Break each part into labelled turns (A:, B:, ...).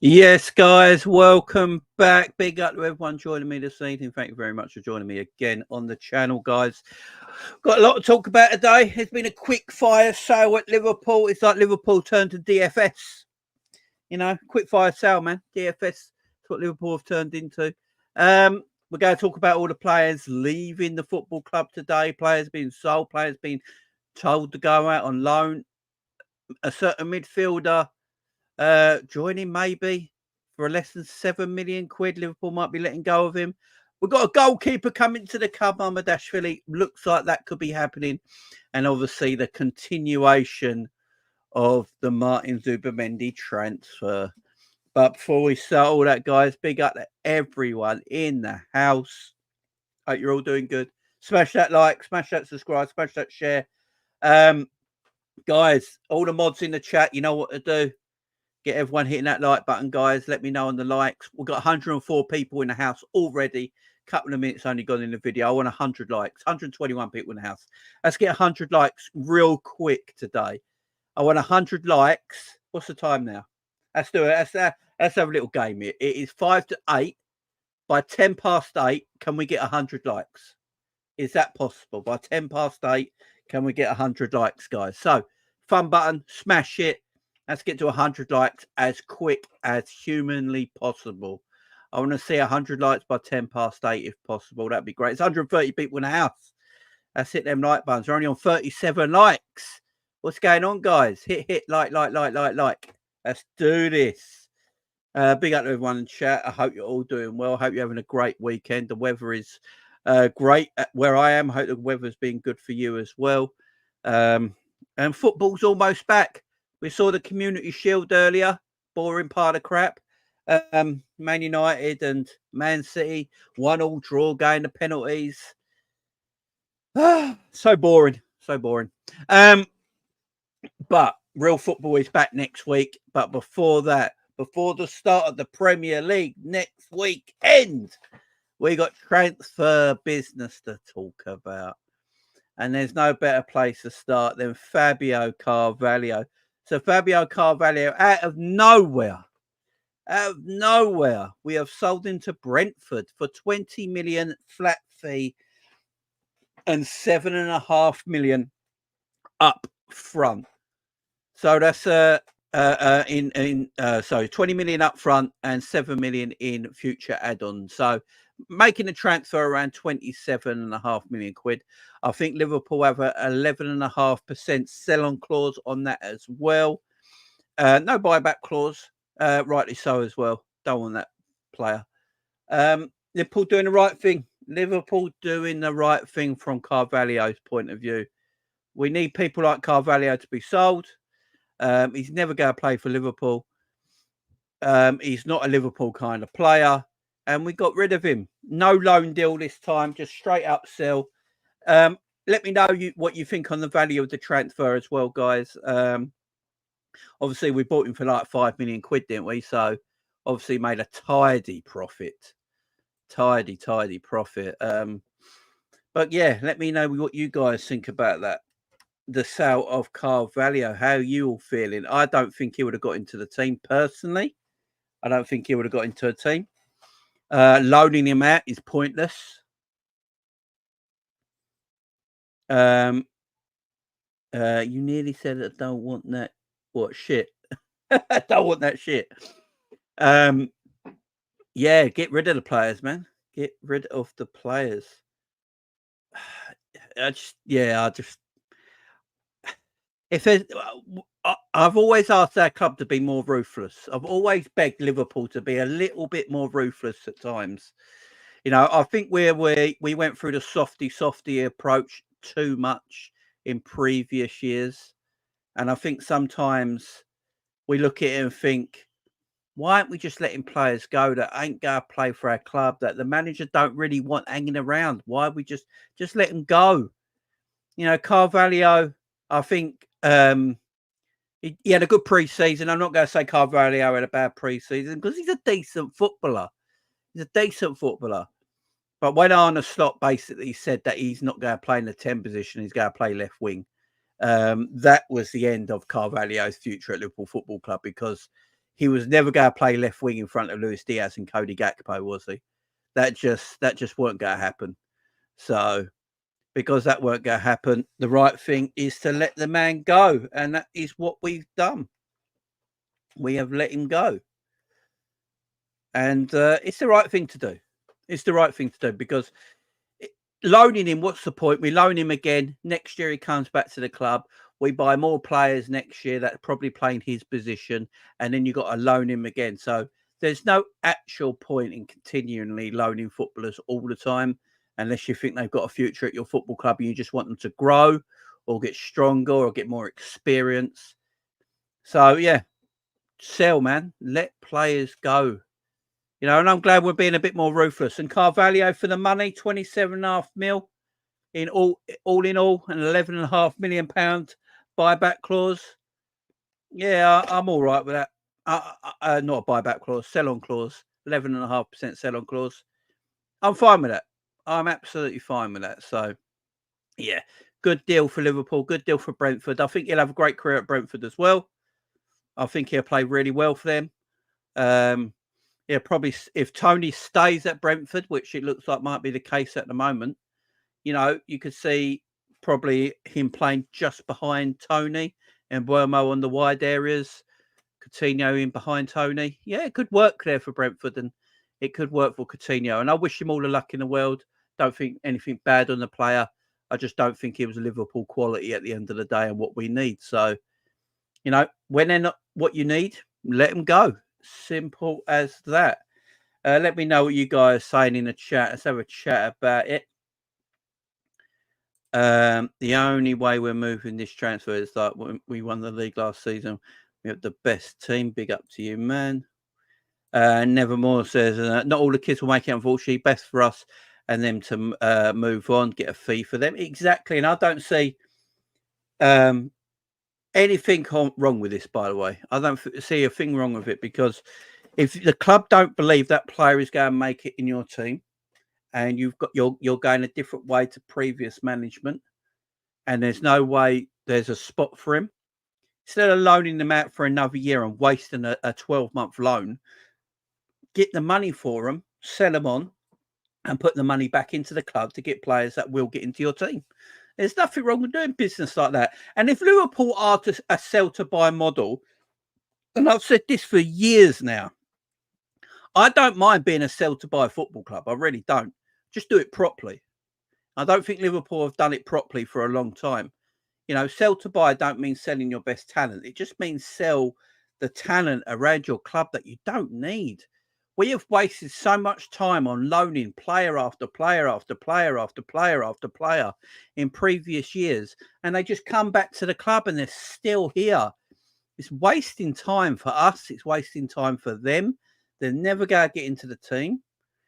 A: Yes, guys, welcome back. Big up to everyone joining me this evening. Thank you very much for joining me again on the channel, guys. Got a lot to talk about today. It's been a quick fire sale at Liverpool. It's like Liverpool turned to DFS. You know, quick fire sale, man. DFS. That's what Liverpool have turned into. We're going to talk about all the players leaving the football club today. Players being sold, players being told to go out on loan. A certain midfielder joining maybe for less than 7 million quid. Liverpool might be letting go of him. We've got a goalkeeper coming to the club, Mamardashvili. Looks like that could be happening. And obviously the continuation of the Martin Zubimendi transfer. But before we start all that, guys, big up to everyone in the house. Hope you're all doing good. Smash that like, smash that subscribe, smash that share. Guys, all the mods in the chat, you know what to do. Get everyone hitting that like button, guys. Let me know on the likes. We've got 104 people in the house already. Couple of minutes only gone in the video. I want 100 likes. 121 people in the house. Let's get 100 likes real quick today. I want 100 likes. What's the time now? Let's do it. Let's have a little game here. It is 5 to 8. By 10 past 8, can we get 100 likes? Is that possible? By 10 past 8, can we get 100 likes, guys? So, fun button. Smash it. Let's get to 100 likes as quick as humanly possible. I want to see 100 likes by 10 past 8 if possible. That'd be great. It's 130 people in the house. Let's hit them like buttons. We're only on 37 likes. What's going on, guys? Hit, like. Let's do this. Big up to everyone in chat. I hope you're all doing well. I hope you're having a great weekend. The weather is great where I am. I hope the weather's been good for you as well. And football's almost back. We saw the Community Shield earlier. Boring part of crap. Man United and Man City, 1-1 draw, going to penalties. So boring. So boring. But real football is back next week. But before that, before the start of the Premier League next weekend, we got transfer business to talk about. And there's no better place to start than Fabio Carvalho. So Fabio Carvalho, out of nowhere, we have sold him to Brentford for 20 million flat fee and 7.5 million up front. So that's 20 million up front and 7 million in future add-ons. So making a transfer around 27.5 million quid. I think Liverpool have a 11.5% sell-on clause on that as well. No buyback clause, rightly so as well. Don't want that player. Liverpool doing the right thing. Liverpool doing the right thing from Carvalho's point of view. We need people like Carvalho to be sold. He's never going to play for Liverpool. He's not a Liverpool kind of player. And we got rid of him. No loan deal this time, just straight up sell. Let me know what you think on the value of the transfer as well, guys. Obviously, we bought him for like 5 million quid, didn't we? So, obviously, made a tidy profit. Tidy profit. But yeah, let me know what you guys think about that. The sale of Carvalho. How are you all feeling? I don't think he would have got into the team personally. I don't think he would have got into a team. Loaning him out is pointless. You nearly said I don't want that. What shit? I don't want that shit. Yeah, get rid of the players, man. Get rid of the players. If there's, I've always asked our club to be more ruthless. I've always begged Liverpool to be a little bit more ruthless at times. You know, I think we went through the softy approach too much in previous years. And I think sometimes we look at it and think, why aren't we just letting players go that ain't going to play for our club, that the manager don't really want hanging around? Why we just let them go? You know, Carvalho, I think he had a good pre-season. I'm not going to say Carvalho had a bad pre-season because he's a decent footballer. He's a decent footballer. But when Arne Slot basically said that he's not going to play in the 10 position, he's going to play left wing, that was the end of Carvalho's future at Liverpool Football Club because he was never going to play left wing in front of Luis Diaz and Cody Gakpo, was he? That just weren't going to happen. So because that weren't going to happen, the right thing is to let the man go, and that is what we've done. We have let him go, and it's the right thing to do. It's the right thing to do, because loaning him, what's the point? We loan him again. Next year he comes back to the club. We buy more players next year that's probably playing his position, and then you've got to loan him again. So there's no actual point in continually loaning footballers all the time, unless you think they've got a future at your football club and you just want them to grow or get stronger or get more experience. So, yeah, sell, man. Let players go. You know, and I'm glad we're being a bit more ruthless. And Carvalho for the money, 27.5 mil in all in all, an £11.5 million buyback clause. Yeah, I'm all right with that. Not a buyback clause, sell-on clause, 11.5% sell-on clause. I'm fine with that. I'm absolutely fine with that. So, yeah, good deal for Liverpool, good deal for Brentford. I think he'll have a great career at Brentford as well. I think he'll play really well for them. Yeah, probably if Tony stays at Brentford, which it looks like might be the case at the moment, you know, you could see probably him playing just behind Tony and Buemo on the wide areas, Coutinho in behind Tony. Yeah, it could work there for Brentford, and it could work for Coutinho. And I wish him all the luck in the world. Don't think anything bad on the player. I just don't think he was Liverpool quality at the end of the day and what we need. So, you know, when they're not what you need, let them go. Simple as that. Let me know what you guys are saying in the chat. Let's have a chat about it. The only way we're moving this transfer is like when we won the league last season. We have the best team. Big up to you, man. Nevermore says, not all the kids will make it, unfortunately. Best for us and them to move on, get a fee for them. Exactly. And I don't see anything wrong with this, by the way. I don't see a thing wrong with it, because if the club don't believe that player is going to make it in your team, and you're going a different way to previous management, and there's no way there's a spot for him, instead of loaning them out for another year and wasting a 12-month loan, get the money for them, sell them on, and put the money back into the club to get players that will get into your team. There's nothing wrong with doing business like that. And if Liverpool are a sell-to-buy model, and I've said this for years now, I don't mind being a sell-to-buy football club. I really don't. Just do it properly. I don't think Liverpool have done it properly for a long time. You know, sell-to-buy don't mean selling your best talent. It just means sell the talent around your club that you don't need. We have wasted so much time on loaning player after player after player after player after player in previous years, and they just come back to the club and they're still here. It's wasting time for us. It's wasting time for them. They're never going to get into the team.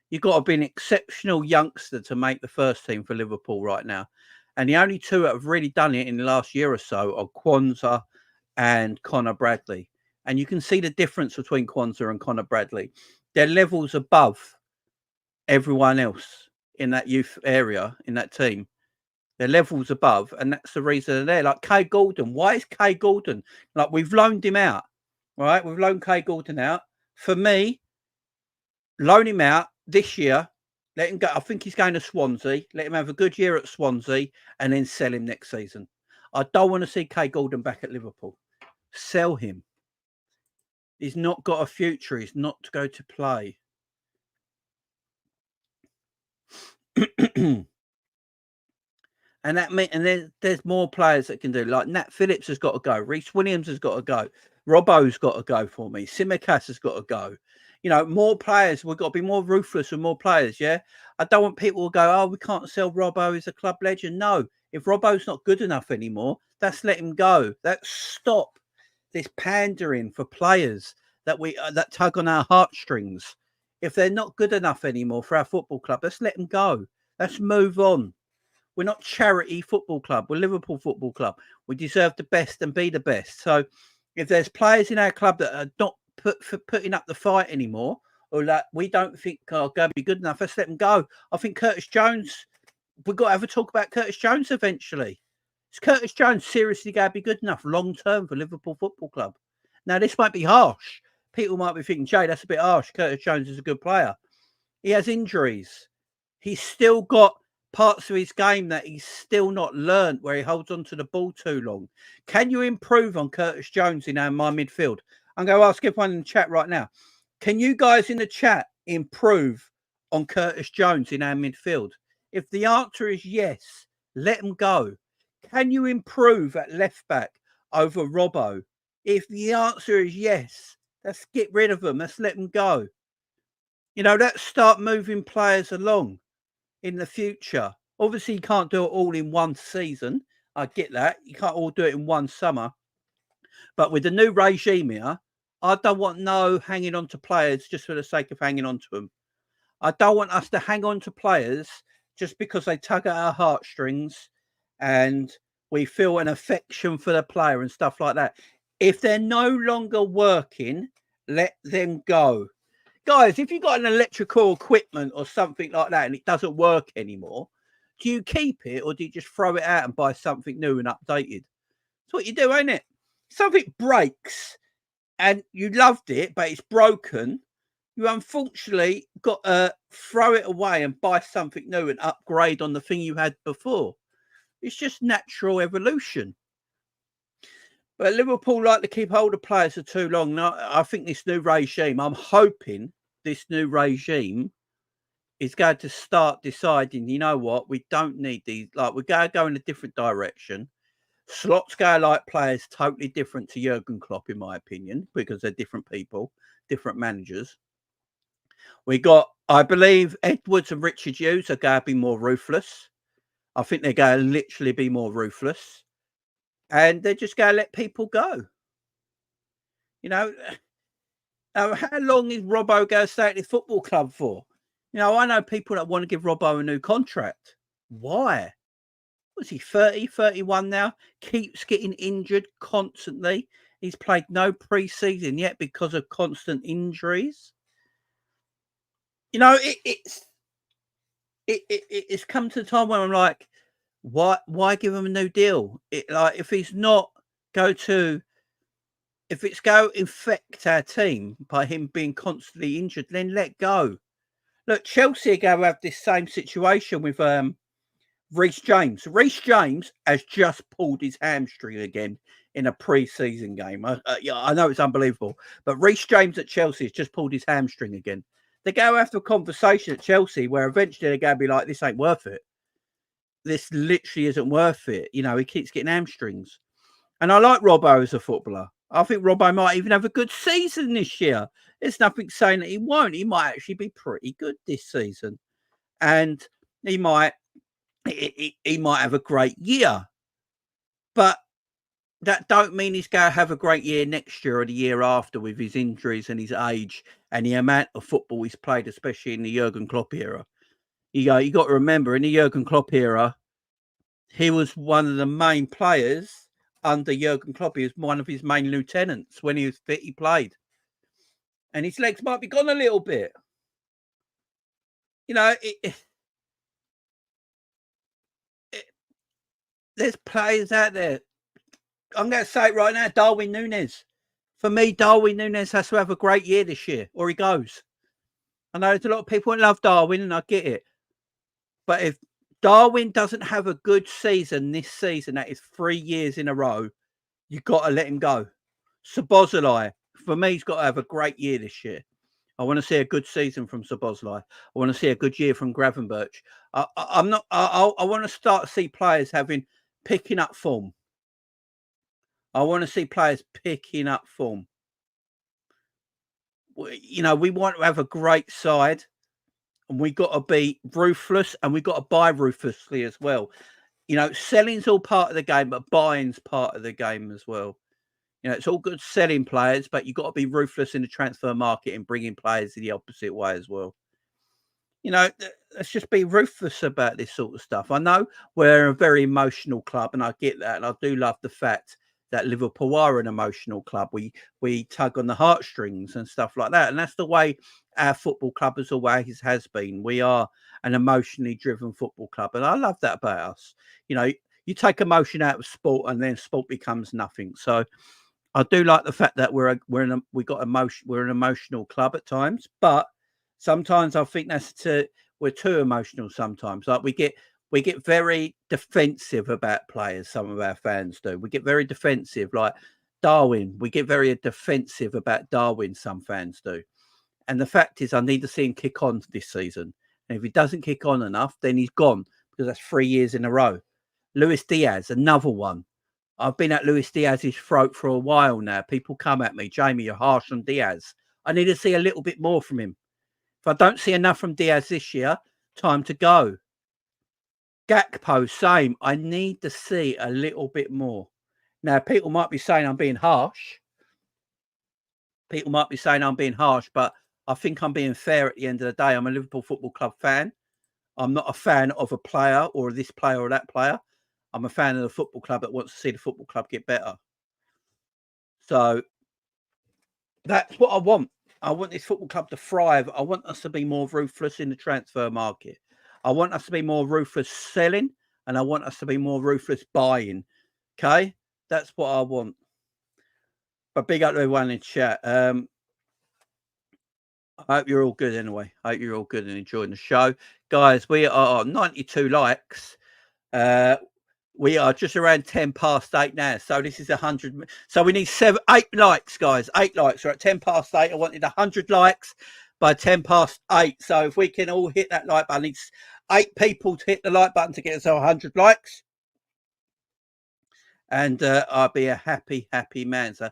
A: You've got to be an exceptional youngster to make the first team for Liverpool right now. And the only two that have really done it in the last year or so are Kwanzaa and Connor Bradley. And you can see the difference between Kwanzaa and Connor Bradley. They're levels above everyone else in that youth area, in that team. They're levels above, and that's the reason they're there. Like Kay Gordon. Why is Kay Gordon? Like, we've loaned him out, right? We've loaned Kay Gordon out. For me, loan him out this year. Let him go. I think he's going to Swansea. Let him have a good year at Swansea and then sell him next season. I don't want to see Kay Gordon back at Liverpool. Sell him. He's not got a future. He's not to go to play. And that means, and there's more players that can do. Like Nat Phillips has got to go. Reece Williams has got to go. Robbo's got to go for me. Simicast has got to go. You know, more players. We've got to be more ruthless with more players. Yeah, I don't want people to go, oh, we can't sell Robbo. He's a club legend. No, if Robbo's not good enough anymore, let's let him go. Let's stop this pandering for players that that tug on our heartstrings. If they're not good enough anymore for our football club, let's let them go. Let's move on. We're not charity football club. We're Liverpool Football Club. We deserve the best and be the best. So if there's players in our club that are not putting up the fight anymore, or that we don't think are going to be good enough, let's let them go. I think Curtis Jones, we've got to have a talk about Curtis Jones eventually. Is Curtis Jones seriously going to be good enough long-term for Liverpool Football Club? Now, this might be harsh, people might be thinking, Jay, that's a bit harsh. Curtis Jones is a good player. He has injuries. He's still got parts of his game that he's still not learned, where he holds on to the ball too long. Can you improve on Curtis Jones in my midfield? I'm going to ask everyone in the chat right now. Can you guys in the chat improve on Curtis Jones in our midfield? If the answer is yes, let him go. Can you improve at left back over Robbo? If the answer is yes, let's get rid of them. Let's let them go. Let's start moving players along in the future. Obviously, you can't do it all in one season. I get that. You can't all do it in one summer. But with the new regime here, I don't want no hanging on to players just for the sake of hanging on to them. I don't want us to hang on to players just because they tug at our heartstrings and we feel an affection for the player and stuff like that. If they're no longer working, let them go. Guys, if you've got an electrical equipment or something like that and it doesn't work anymore, do you keep it or do you just throw it out and buy something new and updated? That's what you do, ain't it? Something breaks and you loved it, but it's broken. You unfortunately got to throw it away and buy something new and upgrade on the thing you had before. It's just natural evolution. But Liverpool like to keep hold of players for too long. Now, I think this new regime, I'm hoping this new regime is going to start deciding, you know what, we don't need these. Like, we're going to go in a different direction. Slot's going to like players totally different to Jurgen Klopp, in my opinion, because they're different people, different managers. We got, I believe, Edwards and Richard Hughes are going to be more ruthless. I think they're going to literally be more ruthless. And they're just going to let people go. How long is Robbo going to stay at the football club for? I know people that want to give Robbo a new contract. Why? Was he 30, 31 now? Keeps getting injured constantly. He's played no pre-season yet because of constant injuries. It's come to the time where I'm like, why give him a new deal? If he's not if it's go infect our team by him being constantly injured, then let go. Look, Chelsea are going to have this same situation with Reece James. Reece James has just pulled his hamstring again in a pre-season game. I know it's unbelievable, but Reece James at Chelsea has just pulled his hamstring again. They're going to have a conversation at Chelsea where eventually they're going to be like, this ain't worth it. This literally isn't worth it. He keeps getting hamstrings. And I like Robbo as a footballer. I think Robbo might even have a good season this year. There's nothing saying that he won't. He might actually be pretty good this season. And he might have a great year. But that don't mean he's going to have a great year next year or the year after with his injuries and his age and the amount of football he's played, especially in the Jurgen Klopp era. You got to remember, in the Jurgen Klopp era, he was one of the main players under Jurgen Klopp. He was one of his main lieutenants. When he was fit, he played. And his legs might be gone a little bit. There's players out there. I'm going to say it right now, Darwin Núñez. For me, Darwin Núñez has to have a great year this year, or he goes. I know there's a lot of people that love Darwin, and I get it. But if Darwin doesn't have a good season this season, that is 3 years in a row, you've got to let him go. Szoboszlai, for me, he's got to have a great year this year. I want to see a good season from Szoboszlai. I want to see a good year from Gravenberch. I want to start to see players picking up form. I want to see players picking up form. We want to have a great side. And we got to be ruthless, and we got to buy ruthlessly as well. Selling's all part of the game, but buying's part of the game as well. It's all good selling players, but you've got to be ruthless in the transfer market and bringing players in the opposite way as well. Let's just be ruthless about this sort of stuff. I know we're a very emotional club, and I get that. And I do love the fact that Liverpool are an emotional club. We tug on the heartstrings and stuff like that. And that's the way our football club has always has been. We are an emotionally driven football club. And I love that about us. You take emotion out of sport and then sport becomes nothing. So I do like the fact that we're an emotional club at times, but sometimes I think we're too emotional sometimes. Like we get very defensive about players. Some of our fans do. We get very defensive, like Darwin. We get very defensive about Darwin. Some fans do. And the fact is, I need to see him kick on this season. And if he doesn't kick on enough, then he's gone, because that's 3 years in a row. Luis Diaz, another one. I've been at Luis Diaz's throat for a while now. People come at me, Jamie, you're harsh on Diaz. I need to see a little bit more from him. If I don't see enough from Diaz this year, time to go. Gakpo, same. I need to see a little bit more. Now, people might be saying I'm being harsh. But I think I'm being fair at the end of the day. I'm a Liverpool Football Club fan. I'm not a fan of a player or this player or that player. I'm a fan of the football club that wants to see the football club get better. So that's what I want. I want this football club to thrive. I want us to be more ruthless in the transfer market. I want us to be more ruthless selling, and I want us to be more ruthless buying. Okay? That's what I want. But big up to everyone in chat. I hope you're all good anyway. I hope you're all good and enjoying the show. Guys, we are 92 likes. We are just around 10 past 8 now. So this is 100. So we need 8 likes, guys. 8 likes. We're at 10 past 8. I wanted 100 likes by 10 past 8. So if we can all hit that like button, it's 8 people to hit the like button to get us 100 likes. And I'll be a happy, happy man. So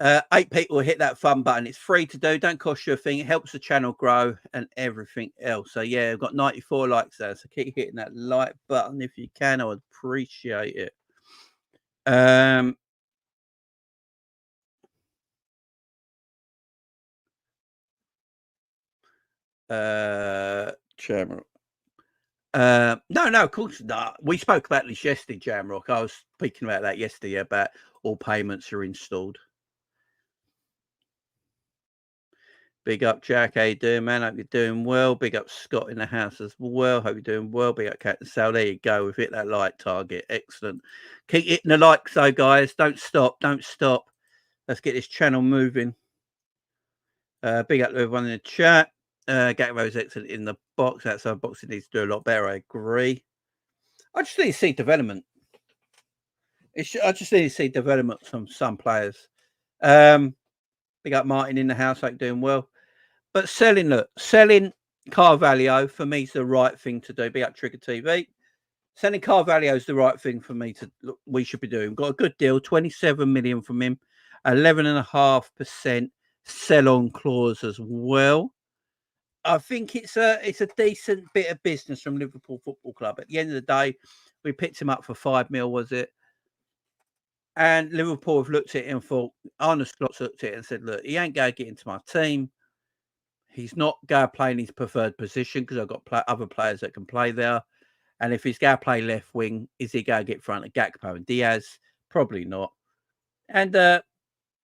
A: 8 people hit that fun button. It's free to do. Don't cost you a thing. It helps the channel grow and everything else. So yeah, I've got 94 likes there. So keep hitting that like button if you can. I would appreciate it. Jamrock. No, of course not. We spoke about this yesterday, Jamrock. I was speaking about that yesterday, about all payments are installed. Big up, Jack. How you doing, man? Hope you're doing well. Big up, Scott in the house as well. Hope you're doing well. Big up, Captain Sal. There you go. We've hit that like target. Excellent. Keep hitting the likes, though, guys. Don't stop. Don't stop. Let's get this channel moving. Big up to everyone in the chat. Gatmo's excellent in the box. Outside boxing needs to do a lot better. I agree. I just need to see development. I just need to see development from some players. Big up Martin in the house. Hope you're doing well. But selling Carvalho for me is the right thing to do. Big up Trigger TV. Selling Carvalho is the right thing for me to look. We should be doing. Got a good deal, 27 million from him, 11.5% sell-on clause as well. I think it's a decent bit of business from Liverpool Football Club. At the end of the day, we picked him up for 5 mil, was it? And Liverpool have looked at it and thought, Arne Slot's looked at it and said, look, he ain't going to get into my team. He's not going to play in his preferred position because I've got other players that can play there. And if he's going to play left wing, is he going to get in front of Gakpo and Diaz? Probably not. And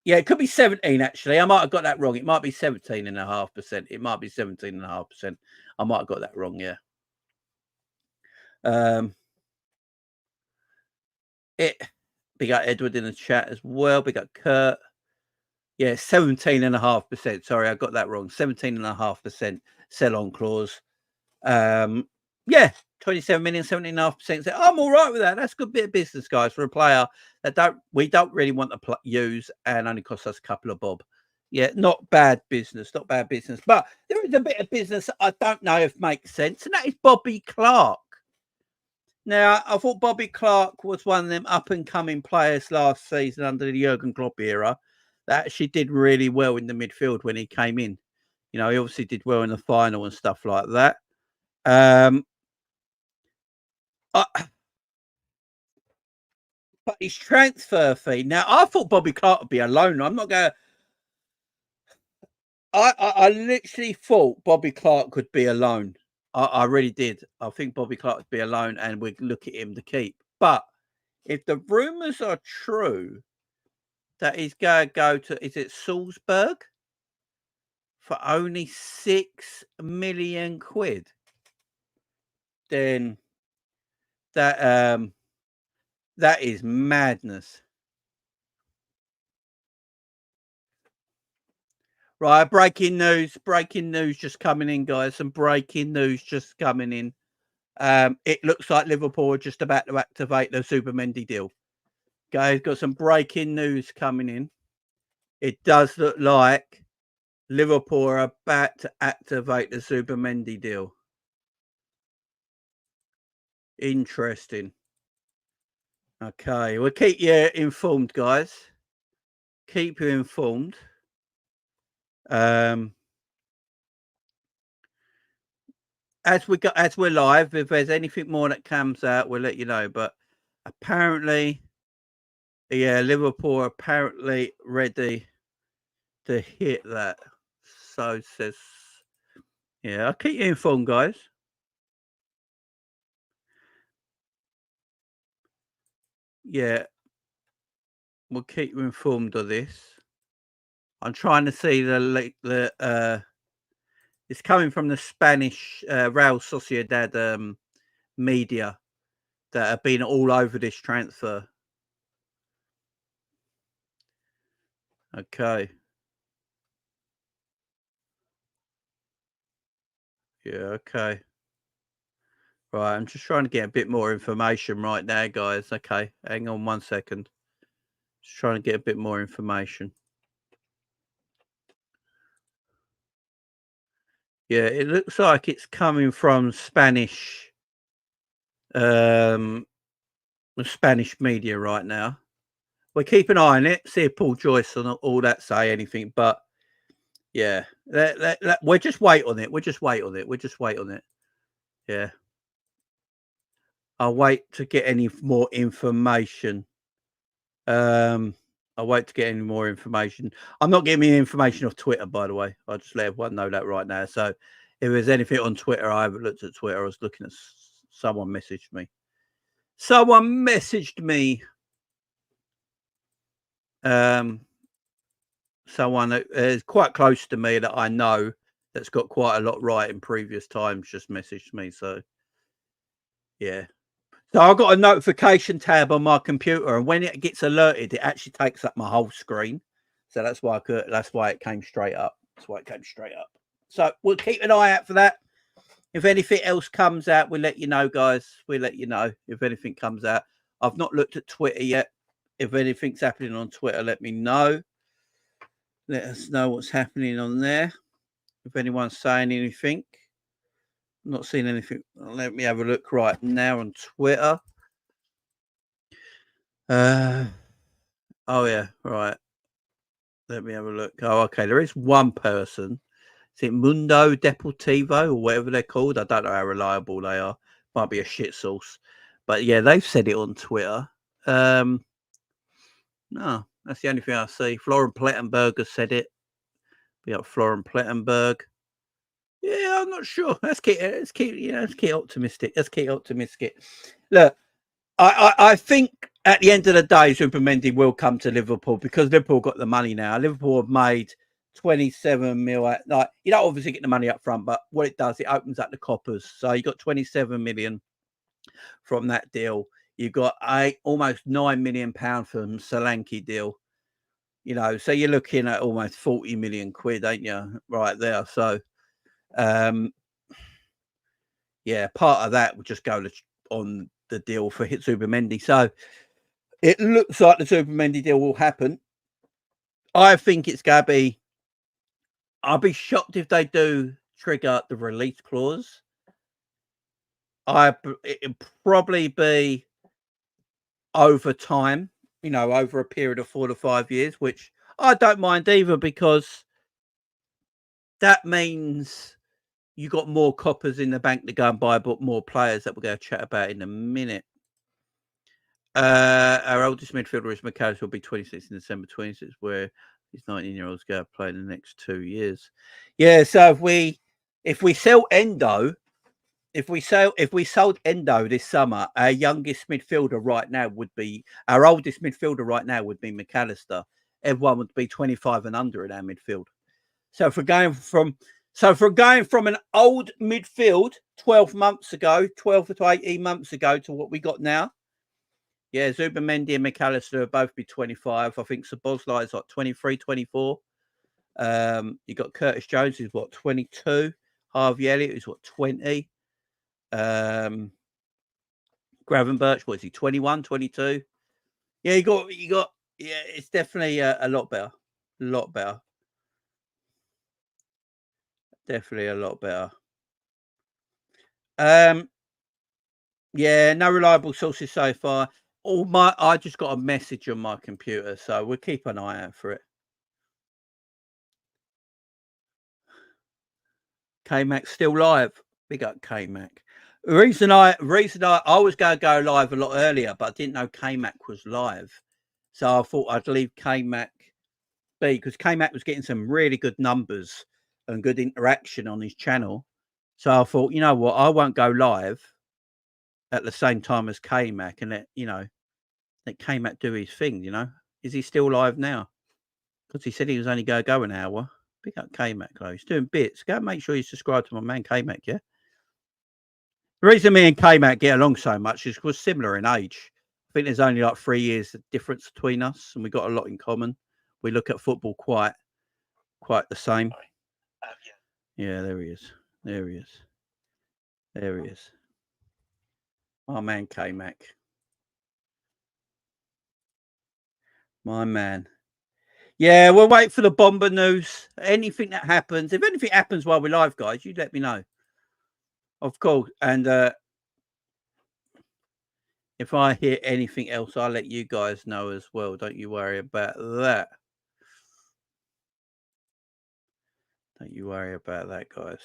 A: yeah, it could be 17, actually. I might have got that wrong. It might be 17.5%. It might be 17.5%. I might have got that wrong, yeah. Big up Edward in the chat as well. Big up Kurt. Yeah, 17.5%. Sorry, I got that wrong. 17.5% sell-on clause. Yeah, 27 million, 17.5%. So I'm all right with that. That's a good bit of business, guys, for a player that we don't really want to use and only costs us a couple of bob. Yeah, not bad business, not bad business. But there is a bit of business I don't know if makes sense, and that is Bobby Clark. Now, I thought Bobby Clark was one of them up-and-coming players last season under the Jurgen Klopp era that actually did really well in the midfield when he came in. You know, he obviously did well in the final and stuff like that. But his transfer fee. Now, I thought Bobby Clark would be a loaner. I'm not going to. I literally thought Bobby Clark could be a loan. I really did. I think Bobby Clark would be a loan and we'd look at him to keep. But if the rumours are true that he's going to go to, is it Salzburg? For only 6 million quid, then that is madness. Right, breaking news just coming in, guys. Some breaking news just coming in. It looks like Liverpool are just about to activate the Zubimendi deal. Guys, got some breaking news coming in. It does look like Liverpool are about to activate the Zubimendi deal. Interesting. Okay, we'll keep you informed, guys. Keep you informed. As we're live, if there's anything more that comes out, we'll let you know. But apparently, yeah, Liverpool are apparently ready to hit that. So says, yeah, I'll keep you informed, guys. Yeah, we'll keep you informed of this. I'm trying to see it's coming from the Spanish Real Sociedad media that have been all over this transfer. Okay. Yeah, okay. Right, I'm just trying to get a bit more information right now, guys. Okay, hang on 1 second. Just trying to get a bit more information. Yeah, it looks like it's coming from Spanish Spanish media right now. We'll keep an eye on it, see if Paul Joyce and all that say anything. But yeah, we'll just wait on it. We'll just wait on it. Yeah. I'll wait to get any more information. I'll wait to get any more information. I'm not getting any information off Twitter, by the way. I'll just let everyone know that right now. So if there's anything on Twitter, I haven't looked at Twitter. I was looking at someone messaged me. Someone that is quite close to me that I know that's got quite a lot right in previous times just messaged me. So yeah. So I've got a notification tab on my computer, and when it gets alerted, it actually takes up my whole screen. So that's why it came straight up. So we'll keep an eye out for that. If anything else comes out, we'll let you know, guys. We'll let you know if anything comes out. I've not looked at Twitter yet. If anything's happening on Twitter, let me know. Let us know what's happening on there. If anyone's saying anything. I'm not seeing anything. Let me have a look right now on Twitter. Oh yeah, right. Let me have a look. Oh, okay. There is one person. Is it Mundo Deportivo or whatever they're called? I don't know how reliable they are. Might be a shit source. But yeah, they've said it on Twitter. No, that's the only thing I see. Florian Plettenberg has said it. Be up Florian Plettenberg. Yeah, I'm not sure. Let's keep optimistic. Look, I think at the end of the day, Zubimendi will come to Liverpool because Liverpool got the money now. Liverpool have made 27 mil. Like, you don't obviously get the money up front, but what it does, it opens up the coppers. So you got 27 million from that deal. You've got almost £9 million from Solanke deal. You know, so you're looking at almost 40 million quid, ain't you? Right there. So, yeah, part of that would just go on the deal for Zubimendi. So it looks like the Zubimendi deal will happen. I think it's going to be. I'll be shocked if they do trigger the release clause. It'll probably be over time, you know, over a period of 4 to 5 years, which I don't mind either because that means you got more coppers in the bank to go and buy more players that we're going to chat about in a minute. Our oldest midfielder is McAllister, will be 26 in December 26, where his 19-year-old's going to play in the next 2 years. Yeah, so if we sell Endo, if we sold Endo this summer, our oldest midfielder right now would be McAllister. Everyone would be 25 and under in our midfield. So if we're going from an old midfield 12 to 18 months ago to what we got now, yeah, Zubimendi and McAllister will both be 25. I think Szoboszlai is like 23, 24. You got Curtis Jones, who's what, 22. Harvey Elliott, who's what, 20. Gravenberch, what is he, 21, 22? Yeah, you got. Yeah, it's definitely a lot better. A lot better. Definitely a lot better. Yeah, no reliable sources so far. I just got a message on my computer, so we'll keep an eye out for it. K-Mac still live. Big up K-Mac. The reason I was going to go live a lot earlier, but I didn't know K-Mac was live, so I thought I'd leave K-Mac be, because K-Mac was getting some really good numbers and good interaction on his channel. So I thought, you know what, I won't go live at the same time as K-Mac and let K-Mac do his thing. Is he still live now? Because he said he was only going to go an hour. Pick up K-Mac, though. He's doing bits. Go and make sure you subscribe to my man K-Mac, yeah? The reason me and K-Mac get along so much is we're similar in age. I think there's only like 3 years difference between us, and we got a lot in common. We look at football quite the same. Yeah, there he is. There he is. There he is. My man K-Mac. My man. Yeah, we'll wait for the bomber news. Anything that happens, if anything happens while we're live, guys, you let me know. Of course. And if I hear anything else, I'll let you guys know as well. Don't you worry about that. Don't you worry about that, guys.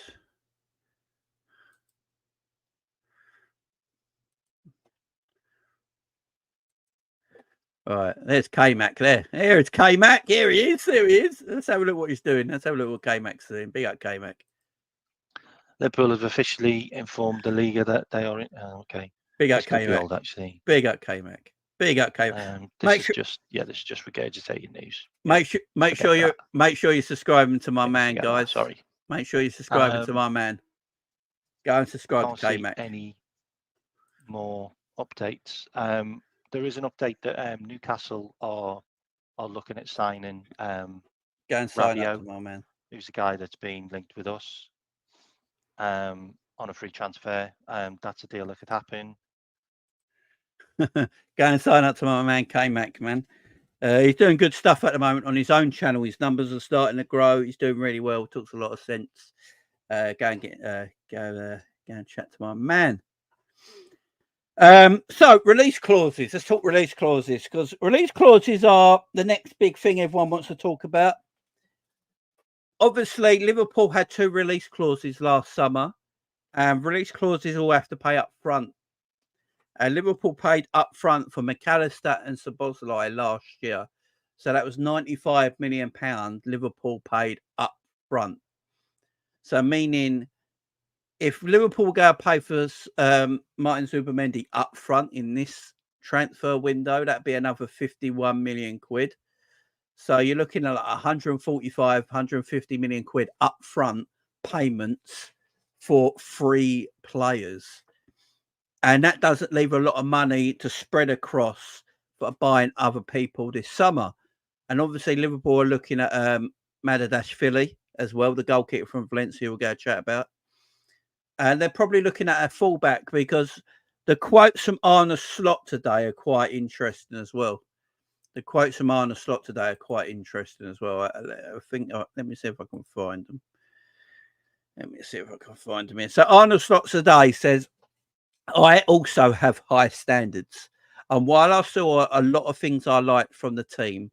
A: All right, there's K-Mac there. Here it's K-Mac. Here he is. There he is. Let's have a look what he's doing. Let's have a look what K-Mac's doing. Big up K-Mac.
B: Liverpool have officially informed the Liga that they are in. Oh, okay.
A: Big up K-Mac.
B: Actually.
A: Big up K-Mac. Big up K-Mac.
B: This is just regurgitating news.
A: Make sure you're subscribing to my man, guys.
B: Sorry.
A: Make sure you're subscribing to my man. Go and subscribe to K-Mac.
B: Any more updates? There is an update that Newcastle are looking at signing.
A: Go and sign
B: Fabio,
A: up to my man.
B: Who's a guy that's been linked with us on a free transfer. That's a deal that could happen.
A: Go and sign up to my man K-Mac, man. He's doing good stuff at the moment on his own channel. His numbers are starting to grow. He's doing really well. Talks a lot of sense. Go and chat to my man. So release clauses. Let's talk release clauses, because release clauses are the next big thing everyone wants to talk about. Obviously, Liverpool had 2 release clauses last summer, and release clauses all have to pay up front. Liverpool paid up front for McAllister and Szoboszlai last year. So that was £95 million Liverpool paid up front. So meaning, if Liverpool go pay for Martin Zubimendi up front in this transfer window, that'd be another 51 million quid. So you're looking at like 145, 150 million quid up front payments for 3 players. And that doesn't leave a lot of money to spread across for buying other people this summer. And obviously Liverpool are looking at Mamardashvili as well, the goalkeeper from Valencia we'll go chat about. And they're probably looking at a fullback, because the quotes from Arne Slot today are quite interesting as well. The quotes from Arne Slot today are quite interesting as well. I think, let me see if I can find them. Here. So Arne Slot today says, I also have high standards. And while I saw a lot of things I like from the team,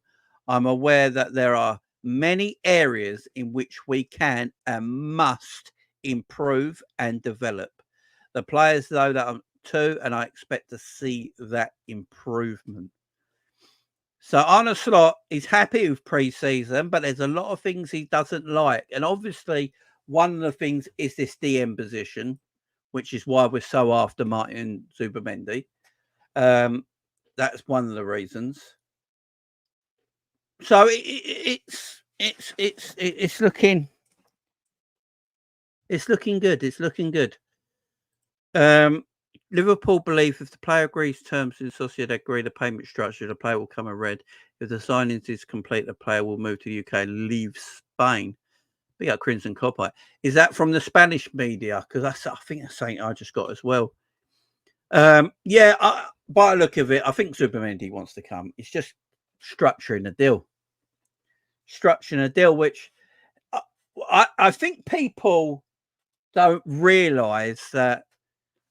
A: I'm aware that there are many areas in which we can and must improve and develop. The players, though, that I'm too, and I expect to see that improvement. So Arne Slot is happy with pre-season, but there's a lot of things he doesn't like. And obviously, one of the things is this DM position, which is why we're so after Martin Zubimendi. That's one of the reasons. So it's looking good. It's looking good. Liverpool believe if the player agrees terms in Sociedad agree the payment structure, the player will come a red. If the signings is complete, the player will move to the UK and leave Spain. We got Crimson Copper. Is that from the Spanish media? Because I think that's something I just got as well. Yeah, by the look of it, I think Zubimendi wants to come. It's just structuring a deal. Structuring a deal, which I think people don't realise that.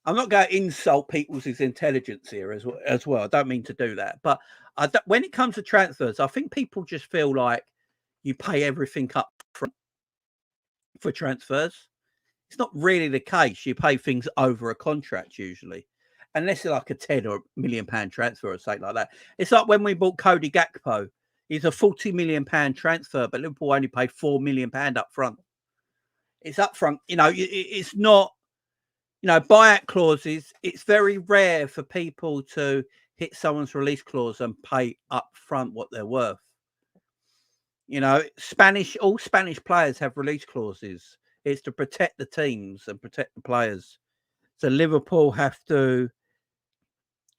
A: I'm not going to insult people's intelligence here as well. I don't mean to do that. But when it comes to transfers, I think people just feel like you pay everything up front for transfers. It's not really the case. You pay things over a contract usually, unless it's like a £10 or £1 million transfer or something like that. It's like when we bought Cody Gakpo. He's a £40 million transfer, but Liverpool only paid £4 million up front. It's up front. It's not. Buyout clauses, it's very rare for people to hit someone's release clause and pay up front what they're worth. All Spanish players have release clauses. It's to protect the teams and protect the players. So Liverpool have to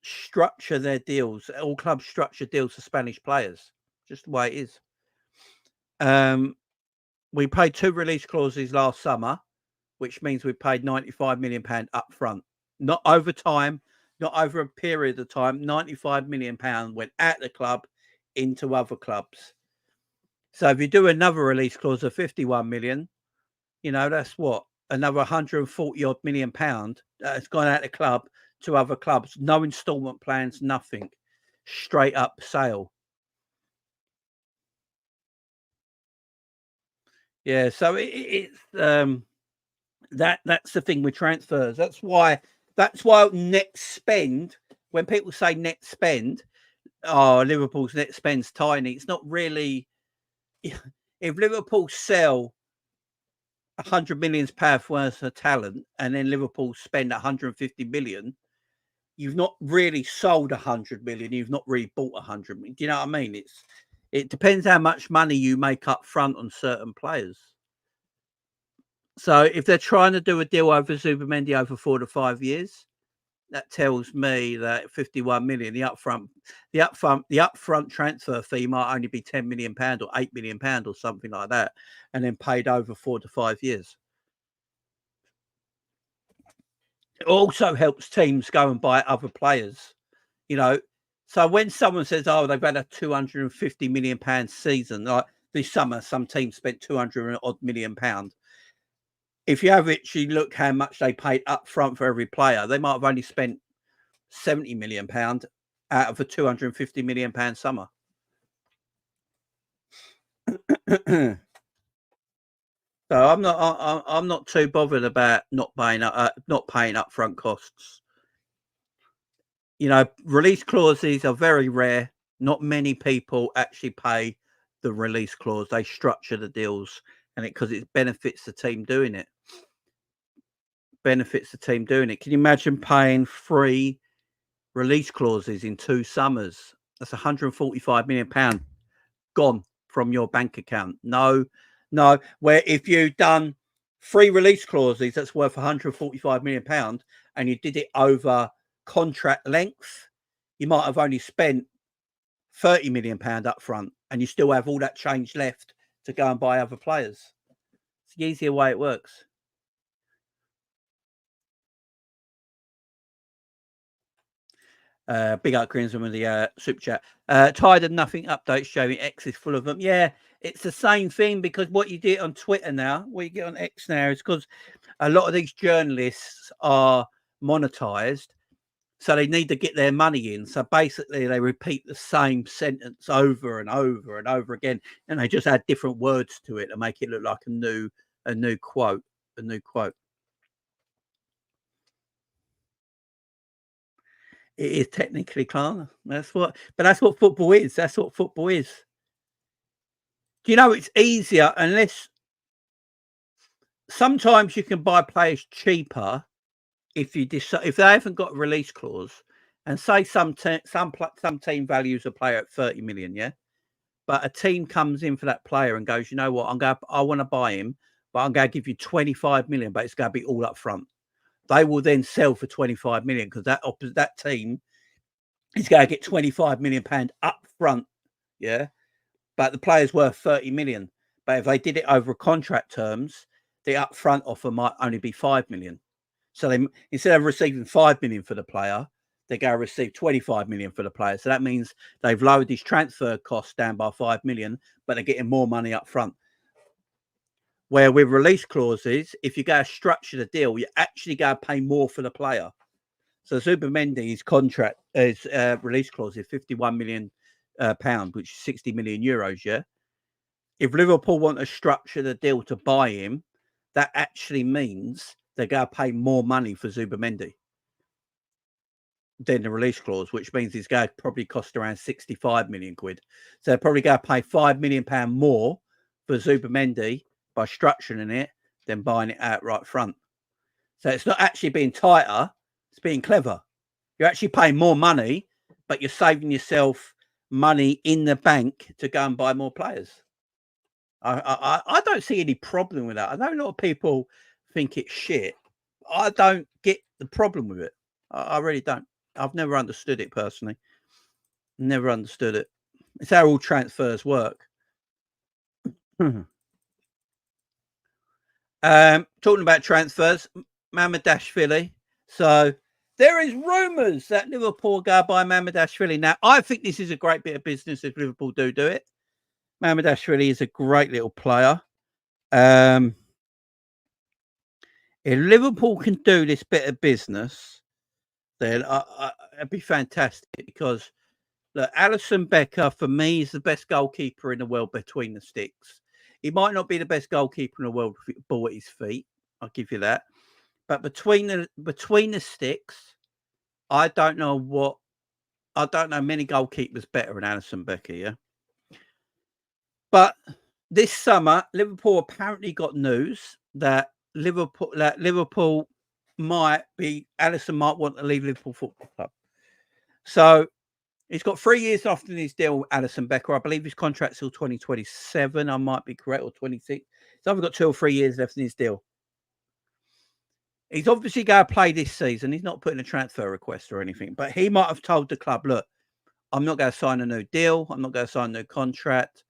A: structure their deals. All clubs structure deals for Spanish players. Just the way it is. We paid 2 release clauses last summer, which means we paid £95 million up front. Not over time, not over a period of time. £95 million went out the club into other clubs. So if you do another release clause of 51 million, that's what? Another 140 odd million pound that's gone out the club to other clubs. No instalment plans, nothing. Straight up sale. Yeah, so it's that's the thing with transfers. That's why net spend, when people say net spend, Liverpool's net spend's tiny. It's not really. If Liverpool sell 100 million pounds worth of talent and then Liverpool spend 150 million, you've not really sold 100 million. You've not really bought 100 million. Do you know what I mean? It depends how much money you make up front on certain players. So if they're trying to do a deal over Zubimendi over 4 to 5 years, that tells me that 51 million, the upfront transfer fee might only be £10 million or £8 million or something like that, and then paid over 4 to 5 years. It also helps teams go and buy other players, So when someone says, "Oh, they've had a £250 million season," like this summer, some teams spent £200 odd million. If you actually look how much they paid up front for every player, they might have only spent £70 million out of a £250 million summer. So I'm not too bothered about not paying upfront costs. Release clauses are very rare. Not many people actually pay the release clause. They structure the deals, and because it benefits the team doing it. Can you imagine paying 3 release clauses in 2 summers? That's £145 million gone from your bank account. No. Where if you've done 3 release clauses, that's worth £145 million, and you did it over contract length, you might have only spent £30 million up front, and you still have all that change left to go and buy other players. It's the easier way it works. Big up Crimson with the super chat. Tired of nothing updates showing X is full of them. Yeah, it's the same thing, because what you get on Twitter now, what you get on X now, is because a lot of these journalists are monetized, so they need to get their money in. So basically they repeat the same sentence over and over and over again, and they just add different words to it to make it look like a new quote. It is technically Klarna. That's what football is. Do you know it's easier, unless sometimes you can buy players cheaper if you decide, if they haven't got a release clause, and say some team values a player at 30 million, yeah, but a team comes in for that player and goes, you know what, I want to buy him, but I'm going to give you 25 million, but it's going to be all up front. They will then sell for 25 million, because that team is going to get 25 million pound up front, yeah, but the player's worth 30 million. But if they did it over contract terms, the upfront offer might only be 5 million. So they, instead of receiving 5 million for the player, they go receive 25 million for the player. So that means they've lowered his transfer costs down by 5 million, but they're getting more money up front. Where with release clauses, if you go structure the deal, you actually go pay more for the player. So Zubimendi's contract, his release clause is 51 million pounds, which is 60 million euros. Yeah. If Liverpool want to structure the deal to buy him, that actually means they're going to pay more money for Zubimendi than the release clause, which means it's going to probably cost around 65 million quid. So they're probably going to pay 5 million pound more for Zubimendi by structuring it than buying it out right front. So it's not actually being tighter, it's being clever. You're actually paying more money, but you're saving yourself money in the bank to go and buy more players. I don't see any problem with that. I know a lot of people think it's shit. I don't get the problem with it. I really don't. I've never understood it personally. Never understood it. It's how all transfers work. Talking about transfers, Mamardashvili. So there is rumours that Liverpool go buy Mamardashvili. Now, I think this is a great bit of business if Liverpool do it. Mamardashvili is a great little player. If Liverpool can do this bit of business, then it'd be fantastic because look, Alisson Becker for me is the best goalkeeper in the world between the sticks. He might not be the best goalkeeper in the world with the ball at his feet. I'll give you that. But between the sticks, I don't know many goalkeepers better than Alisson Becker. Yeah. But this summer, Liverpool apparently got news that Liverpool might be Alisson might want to leave Liverpool Football Club. So he's got 3 years left in his deal, Alisson Becker. I believe his contract's till 2027. I might be correct, or 26. So I've got 2 or 3 years left in his deal. He's obviously going to play this season. He's not putting a transfer request or anything, but he might have told the club, look, I'm not going to sign a new deal. I'm not going to sign a new contract.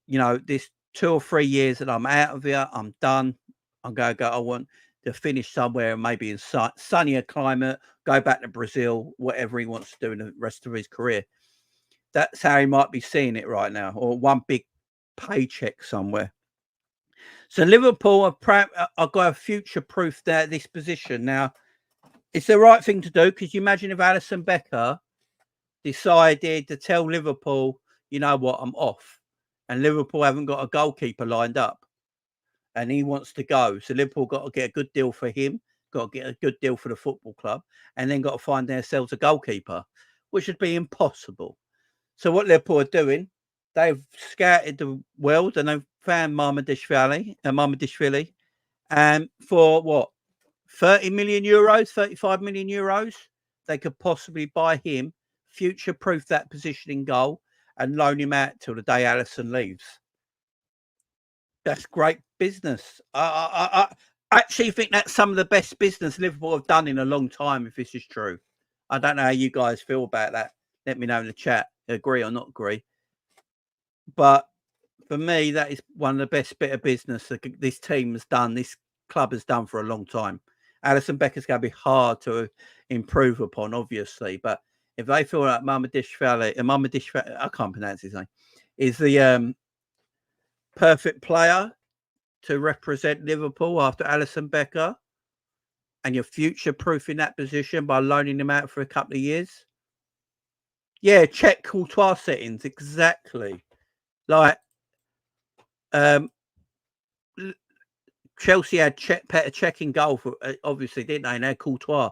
A: You know, this 2 or 3 years that I'm out of here, I'm done. I'm going to go. I want to finish somewhere, maybe in sunnier climate, go back to Brazil, whatever he wants to do in the rest of his career. That's how he might be seeing it right now, or one big paycheck somewhere. So Liverpool have got a future-proof this position. Now, it's the right thing to do because you imagine if Alisson Becker decided to tell Liverpool, you know what, I'm off. And Liverpool haven't got a goalkeeper lined up. And he wants to go. So Liverpool got to get a good deal for him, got to get a good deal for the football club, and then got to find themselves a goalkeeper, which would be impossible. So what Liverpool are doing, they've scouted the world and they've found Mamardashvili, and for what, 30 million euros, 35 million euros, they could possibly buy him, future-proof that position in goal, and loan him out till the day Alisson leaves. That's great business. I actually think that's some of the best business Liverpool have done in a long time, if this is true. I don't know how you guys feel about that. Let me know in the chat. Agree or not agree. But for me, that is one of the best bit of business that this team has done, this club has done for a long time. Alisson Becker's going to be hard to improve upon, obviously. But if they feel like Mamardashvili, I can't pronounce his name, is the perfect player to represent Liverpool after Alisson Becker, and you're future-proofing that position by loaning him out for a couple of years. Yeah, check Courtois settings, exactly. Like, Chelsea had check in goal for obviously, didn't they? And they had Courtois,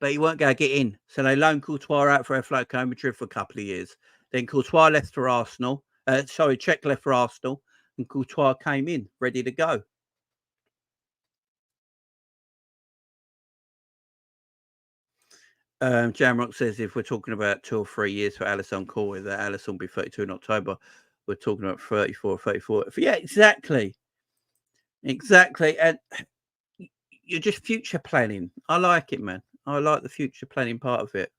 A: but he weren't going to get in, so they loaned Courtois out for Atletico Madrid for a couple of years. Then Courtois left for Arsenal. Czech left for Arsenal, and Courtois came in ready to go. Jamrock says if we're talking about 2 or 3 years for Alisson, cool with that. Alisson will be 32 in October. We're talking about 34, 34. Yeah, exactly. Exactly. And you're just future planning. I like it, man. I like the future planning part of it.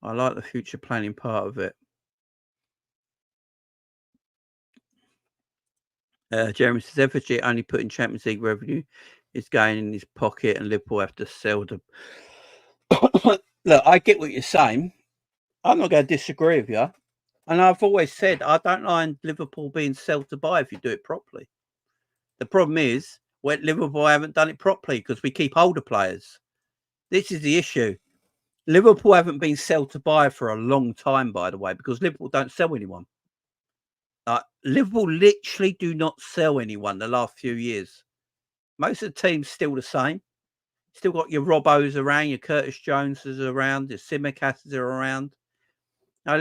A: I like the future planning part of it. Jeremy says FSG only put in Champions League revenue is going in his pocket, and Liverpool have to sell the. Look, I get what you're saying. I'm not going to disagree with you. And I've always said I don't mind Liverpool being sell to buy if you do it properly. The problem is when Liverpool haven't done it properly because we keep older players. This is the issue. Liverpool haven't been sell to buy for a long time, by the way, because Liverpool don't sell anyone. Liverpool literally do not sell anyone the last few years. Most of the team's still the same. Still got your Robbos around, your Curtis Joneses around, your Simicasses are around. Now,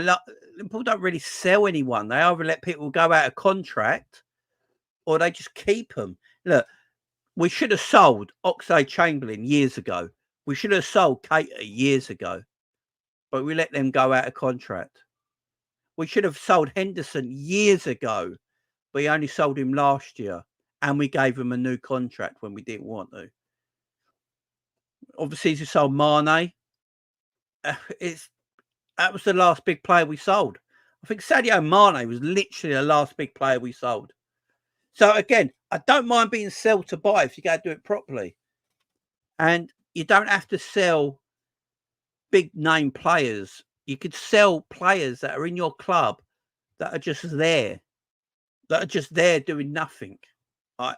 A: Liverpool don't really sell anyone. They either let people go out of contract or they just keep them. Look, we should have sold Oxlade-Chamberlain years ago. We should have sold Keita years ago, but we let them go out of contract. We should have sold Henderson years ago, but we only sold him last year, and we gave him a new contract when we didn't want to. Obviously, as you sold Mane, that was the last big player we sold. I think Sadio Mane was literally the last big player we sold. So again, I don't mind being sell to buy if you got to do it properly. And you don't have to sell big name players. You could sell players that are in your club that are just there, doing nothing. Right?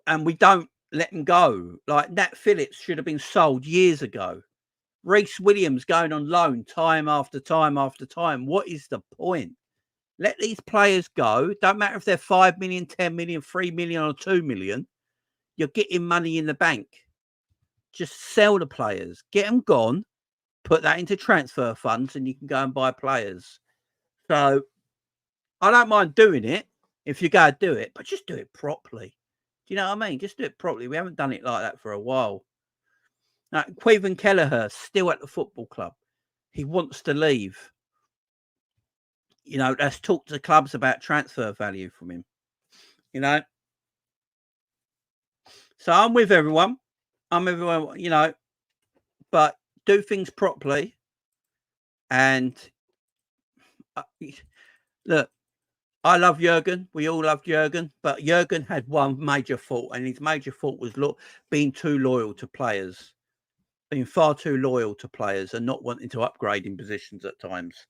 A: And we don't let them go. Like Nat Phillips should have been sold years ago. Reece Williams going on loan time after time after time. What is the point? Let these players go. Don't matter if they're 5 million, 10 million, 3 million or 2 million. You're getting money in the bank. Just sell the players. Get them gone. Put that into transfer funds and you can go and buy players. So I don't mind doing it if you go do it, but just do it properly. Do you know what I mean? Just do it properly. We haven't done it like that for a while. Now, Quaven Kelleher still at the football club. He wants to leave. You know, let's talk to clubs about transfer value from him. You know, so I'm with everyone. You know, but do things properly. And look, I love Jurgen. We all love Jurgen, but Jurgen had one major fault, and his major fault was being too loyal to players, being far too loyal to players, and not wanting to upgrade in positions at times.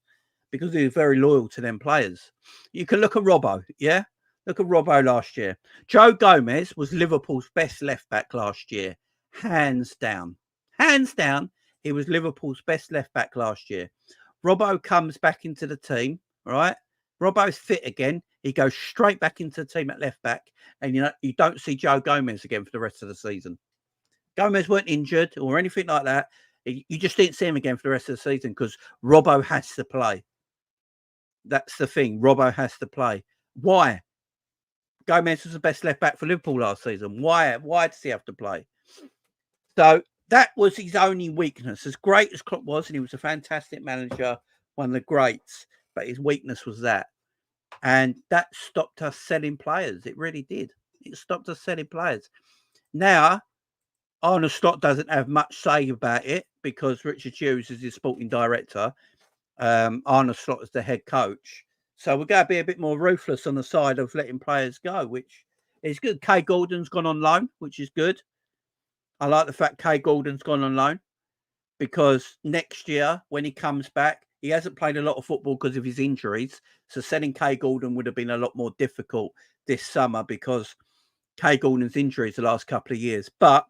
A: Because he was very loyal to them players. You can look at Robbo, yeah? Look at Robbo last year. Joe Gomez was Liverpool's best left-back last year. Hands down. Hands down, he was Liverpool's best left-back last year. Robbo comes back into the team, right? Robbo's fit again. He goes straight back into the team at left-back. And, you know, you don't see Joe Gomez again for the rest of the season. Gomez weren't injured or anything like that. You just didn't see him again for the rest of the season because Robbo has to play. That's the thing. Robbo has to play. Why? Gomez was the best left back for Liverpool last season. Why does he have to play? So that was his only weakness. As great as Klopp was, and he was a fantastic manager, one of the greats, but his weakness was that. And that stopped us selling players. It really did. It stopped us selling players. Now, Arne Slot doesn't have much say about it because Richard Hughes is his sporting director. Arne Slot is the head coach. So we're going to be a bit more ruthless on the side of letting players go, which is good. Kay Gordon's gone on loan, which is good. I like the fact Kay Gordon's gone on loan because next year when he comes back, he hasn't played a lot of football because of his injuries. So selling Kay Gordon would have been a lot more difficult this summer because Kay Gordon's injuries the last couple of years. But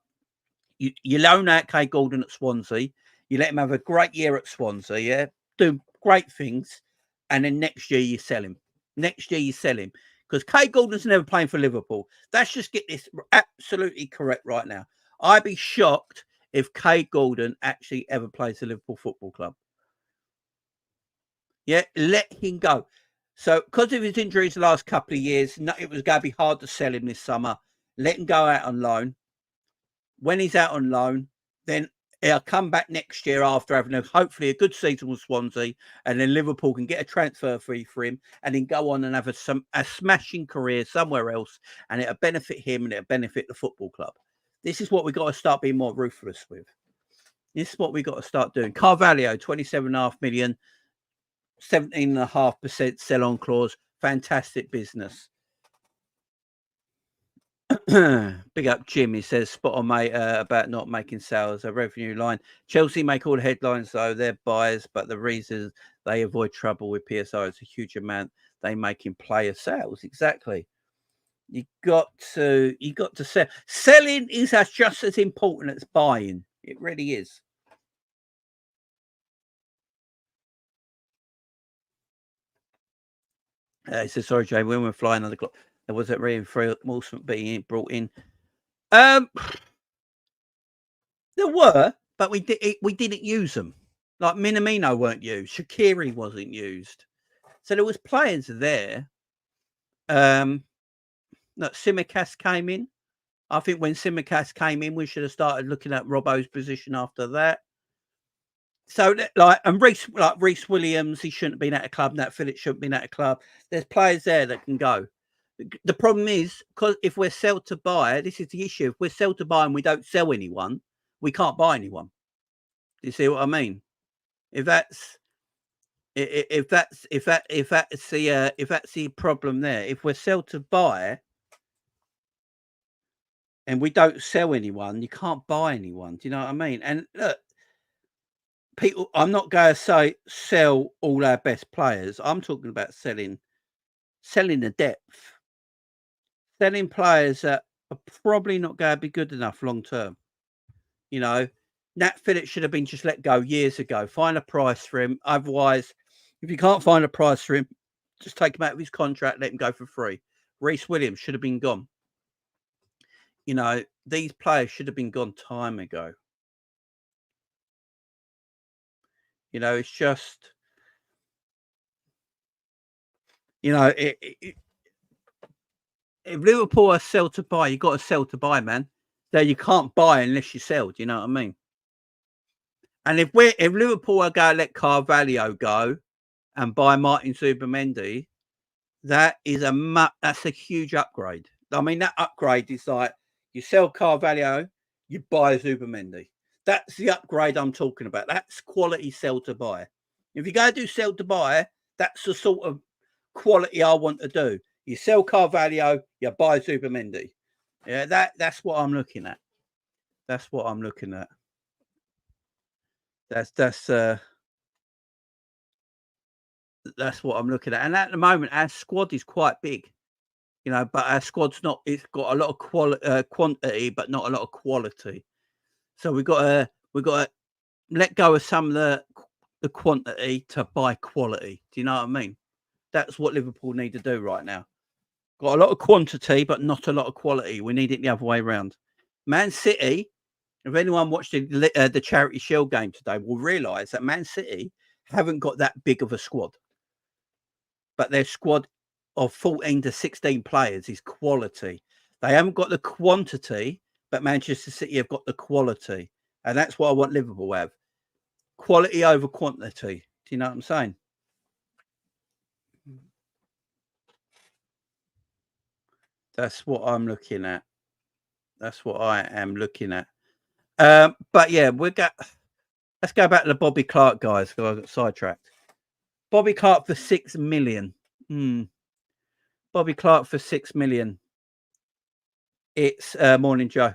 A: you loan out Kay Gordon at Swansea. You let him have a great year at Swansea, yeah? Do great things, and then next year you sell him. Next year you sell him because Kay Gordon's never playing for Liverpool. Let's just get this absolutely correct right now. I'd be shocked if Kay Gordon actually ever plays for Liverpool Football Club. Yeah, let him go. So because of his injuries the last couple of years, it was going to be hard to sell him this summer. Let him go out on loan. When he's out on loan, then he'll come back next year after having hopefully a good season with Swansea, and then Liverpool can get a transfer fee for him and then go on and have a smashing career somewhere else, and it'll benefit him and it'll benefit the football club. This is what we've got to start being more ruthless with. This is what we've got to start doing. Carvalho, 27.5 million, 17.5% sell-on clause. Fantastic business. Big up Jim. He says, spot on, mate, about not making sales a revenue line. Chelsea make all the headlines, though. They're buyers, but the reason they avoid trouble with PSI is a huge amount they make in player sales. Exactly. You got to sell. Selling is just as important as buying. It really is. He says, sorry, Jay, when we're flying on the clock, there wasn't reinforcement being brought in. There were, but we didn't use them. Like Minamino weren't used. Shaqiri wasn't used. So there was players there. Look, Tsimikas came in. I think when Tsimikas came in, we should have started looking at Robbo's position after that. So, like, and Reece Williams, he shouldn't have been at a club. Nat Phillips shouldn't have been at a club. There's players there that can go. The problem is, because if we're sell to buy, this is the issue. If we're sell to buy and we don't sell anyone, we can't buy anyone. Do you see what I mean? If that's the problem there, if we're sell to buy and we don't sell anyone, you can't buy anyone. Do you know what I mean? And look, people, I'm not going to say sell all our best players. I'm talking about selling the depth, selling players that are probably not going to be good enough long term. You know, Nat Phillips should have been just let go years ago. Find a price for him. Otherwise, if you can't find a price for him, just take him out of his contract, let him go for free. Reece Williams should have been gone. You know, these players should have been gone time ago. You know, it's just, you know, if Liverpool are sell to buy, you got to sell to buy, man. So you can't buy unless you sell. Do you know what I mean? And if Liverpool are going to let Carvalho go and buy Martin Zubimendi, that's a huge upgrade. I mean, that upgrade is like you sell Carvalho, you buy Zubimendi. That's the upgrade I'm talking about. That's quality sell to buy. If you go do sell to buy, that's the sort of quality I want to do. You sell Carvalho, you buy Zubimendi. Yeah, that's what I'm looking at. That's what I'm looking at. That's what I'm looking at. And at the moment, our squad is quite big, you know, but our squad's not. It's got a lot of quantity, but not a lot of quality. So we've got to let go of some of the quantity to buy quality. Do you know what I mean? That's what Liverpool need to do right now. Got a lot of quantity, but not a lot of quality. We need it the other way around. Man City, if anyone watched the Charity Shield game today, will realise that Man City haven't got that big of a squad. But their squad of 14 to 16 players is quality. They haven't got the quantity, but Manchester City have got the quality. And that's what I want Liverpool to have. Quality over quantity. Do you know what I'm saying? That's what I'm looking at. That's what I am looking at. But yeah, let's go back to the Bobby Clark guys, because I got sidetracked. Bobby Clark for 6 million. Bobby Clark for 6 million. It's Morning Joe.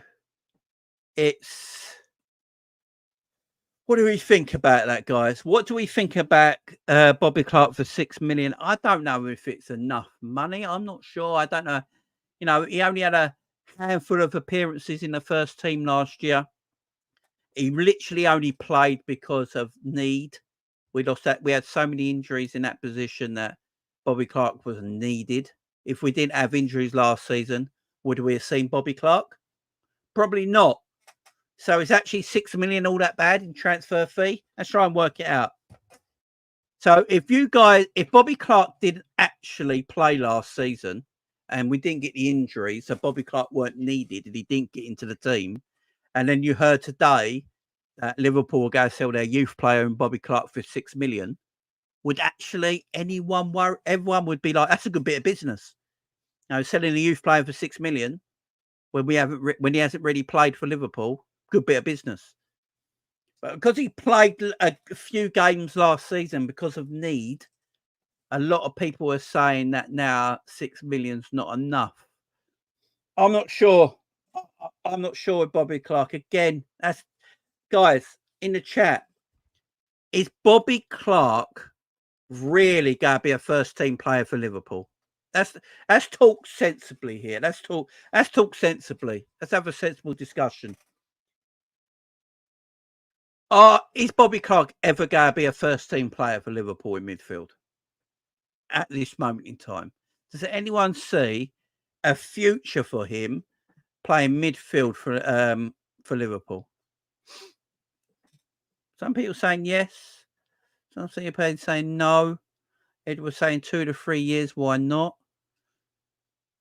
A: What do we think about that, guys? What do we think about Bobby Clark for 6 million? I don't know if it's enough money. I'm not sure. I don't know. You know, he only had a handful of appearances in the first team last year. He literally only played because of need. We had so many injuries in that position that Bobby Clark was needed. If we didn't have injuries last season, would we have seen Bobby Clark? Probably not. So is actually 6 million all that bad in transfer fee? Let's try and work it out. So if Bobby Clark didn't actually play last season and we didn't get the injury, so Bobby Clark weren't needed and he didn't get into the team, and then you heard today that Liverpool will go sell their youth player and Bobby Clark for 6 million, would actually anyone worry? Everyone would be like, that's a good bit of business. You know, selling a youth player for 6 million when when he hasn't really played for Liverpool, good bit of business. But because he played a few games last season because of need, a lot of people are saying that now 6 million's not enough. I'm not sure. I'm not sure with Bobby Clark. Again, that's guys in the chat. Is Bobby Clark really going to be a first team player for Liverpool? Let's talk sensibly here. Let's talk sensibly. Let's have a sensible discussion. Is Bobby Clark ever going to be a first team player for Liverpool in midfield at this moment in time? Does anyone see a future for him playing midfield for Liverpool? Some people saying yes. Some people saying no. Ed was saying 2 to 3 years. Why not?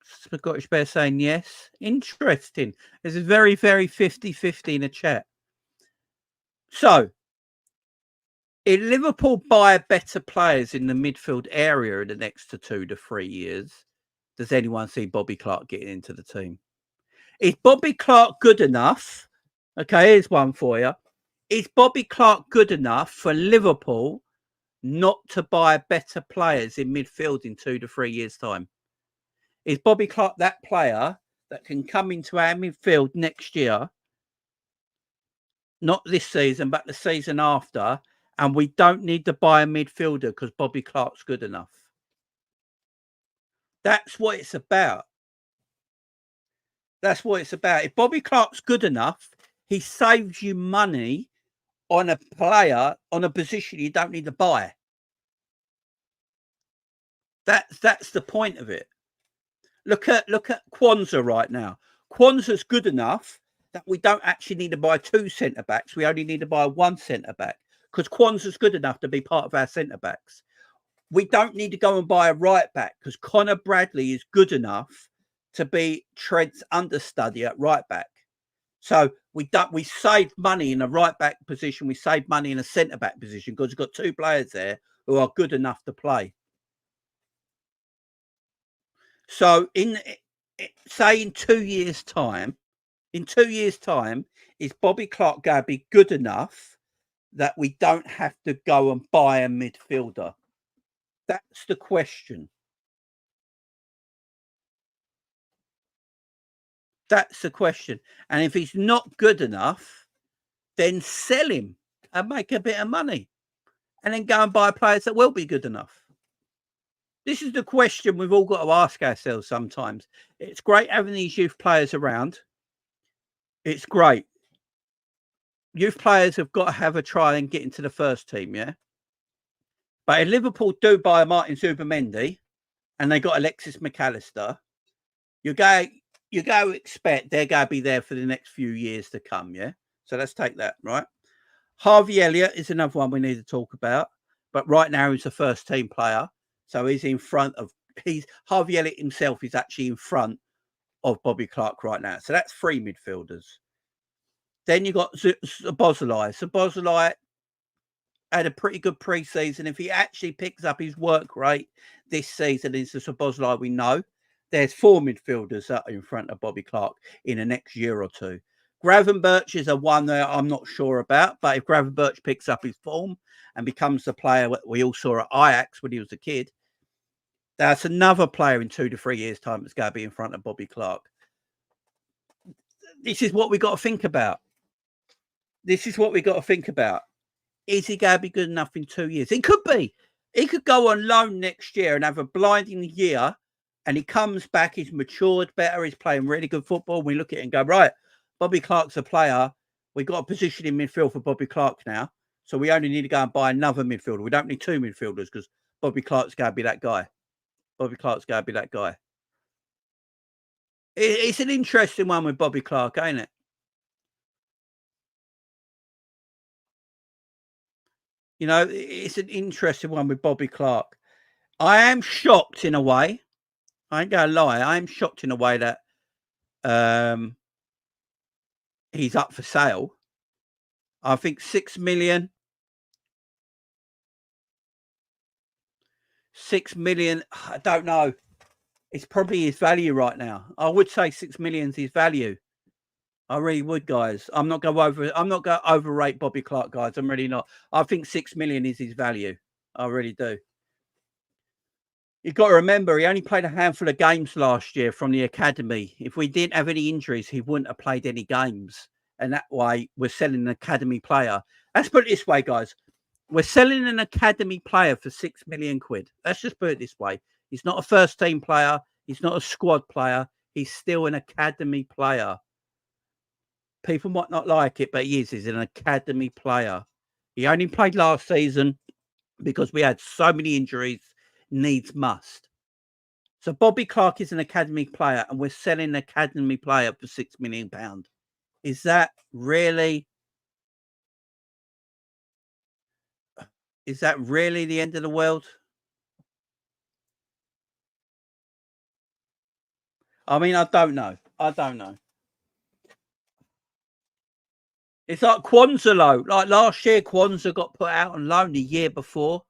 A: Scottish Bear saying yes. Interesting. There's a very, very 50-50 in the chat. So, if Liverpool buy better players in the midfield area in the next 2 to 3 years, does anyone see Bobby Clark getting into the team? Is Bobby Clark good enough? Okay, here's one for you. Is Bobby Clark good enough for Liverpool not to buy better players in midfield in 2 to 3 years' time? Is Bobby Clark that player that can come into our midfield next year, not this season, but the season after, and we don't need to buy a midfielder because Bobby Clark's good enough? That's what it's about. That's what it's about. If Bobby Clark's good enough, he saves you money on a player, on a position you don't need to buy. That's the point of it. Look at Kwanzaa right now. Kwanzaa's good enough that we don't actually need to buy 2 centre backs. We only need to buy 1 centre back because Kwanzaa's good enough to be part of our centre backs. We don't need to go and buy a right back because Connor Bradley is good enough to be Trent's understudy at right back. So we save money in a right back position. We save money in a centre back position because we've got 2 players there who are good enough to play. So say in 2 years' time, is Bobby Clark going to be good enough that we don't have to go and buy a midfielder? That's the question. That's the question. And if he's not good enough, then sell him and make a bit of money and then go and buy players that will be good enough. This is the question we've all got to ask ourselves sometimes. It's great having these youth players around. It's great. Youth players have got to have a try and get into the first team, yeah? But if Liverpool do buy Martin Zubimendi and they got Alexis McAllister, you go expect they're going to be there for the next few years to come, yeah? So let's take that, right? Harvey Elliott is another one we need to talk about. But right now he's a first team player. So he's in front of... Harvey Elliott himself is actually in front of Bobby Clark right now. So that's 3 midfielders. Then you got Szoboszlai. Szoboszlai had a pretty good pre-season. If he actually picks up his work rate this season, is the Szoboszlai we know. There's 4 midfielders that are in front of Bobby Clark in the next year or 2. Gravenberch is a one that I'm not sure about, but if Gravenberch picks up his form and becomes the player we all saw at Ajax when he was a kid, that's another player in 2 to 3 years' time that's going to be in front of Bobby Clark. This is what we got to think about. Is he going to be good enough in 2 years? He could be. He could go on loan next year and have a blinding year, and he comes back, he's matured better, he's playing really good football. We look at it and go, right, Bobby Clark's a player. We've got a position in midfield for Bobby Clark now. So we only need to go and buy another midfielder. We don't need 2 midfielders because Bobby Clark's going to be that guy. It's an interesting one with Bobby Clark, ain't it? You know, it's an interesting one with Bobby Clark. I am shocked in a way. I ain't going to lie. I am shocked in a way that he's up for sale. I think 6 million. 6 million. I don't know. It's probably his value right now. I would say 6 million is his value. I really would, guys. I'm not going to overrate Bobby Clark, guys. I'm really not. I think 6 million is his value. I really do. You've got to remember, he only played a handful of games last year from the academy. If we didn't have any injuries, he wouldn't have played any games. And that way, we're selling an academy player. Let's put it this way, guys. We're selling an academy player for £6 million. Let's just put it this way. He's not a first-team player. He's not a squad player. He's still an academy player. People might not like it, but he is. He's an academy player. He only played last season because we had so many injuries. Needs must. So Bobby Clark is an academy player, and we're selling an academy player for £6 million. Is that really the end of the world? I mean, I don't know. It's like Kwanzaa low. Like last year, Kwanzaa got put out on loan. The year before,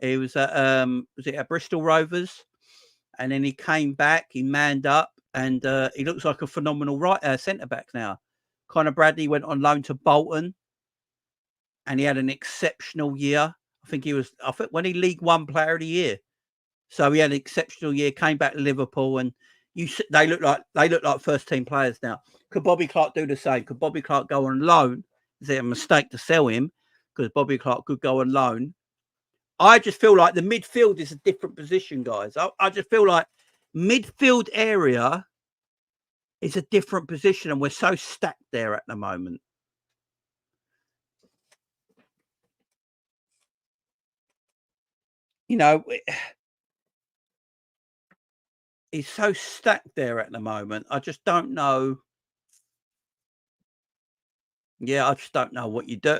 A: he was at Bristol Rovers, and then he came back. He manned up, and he looks like a phenomenal centre back now. Conor Bradley went on loan to Bolton, and he had an exceptional year. I think when he League One Player of the Year. So he had an exceptional year. Came back to Liverpool, and they look like first team players now. Could Bobby Clark do the same? Could Bobby Clark go on loan? Is it a mistake to sell him? Because Bobby Clark could go on loan. I just feel like the midfield is a different position, guys. I just feel like midfield area is a different position, and we're so stacked there at the moment. You know, he's so stacked there at the moment. I just don't know. Yeah, I just don't know what you do.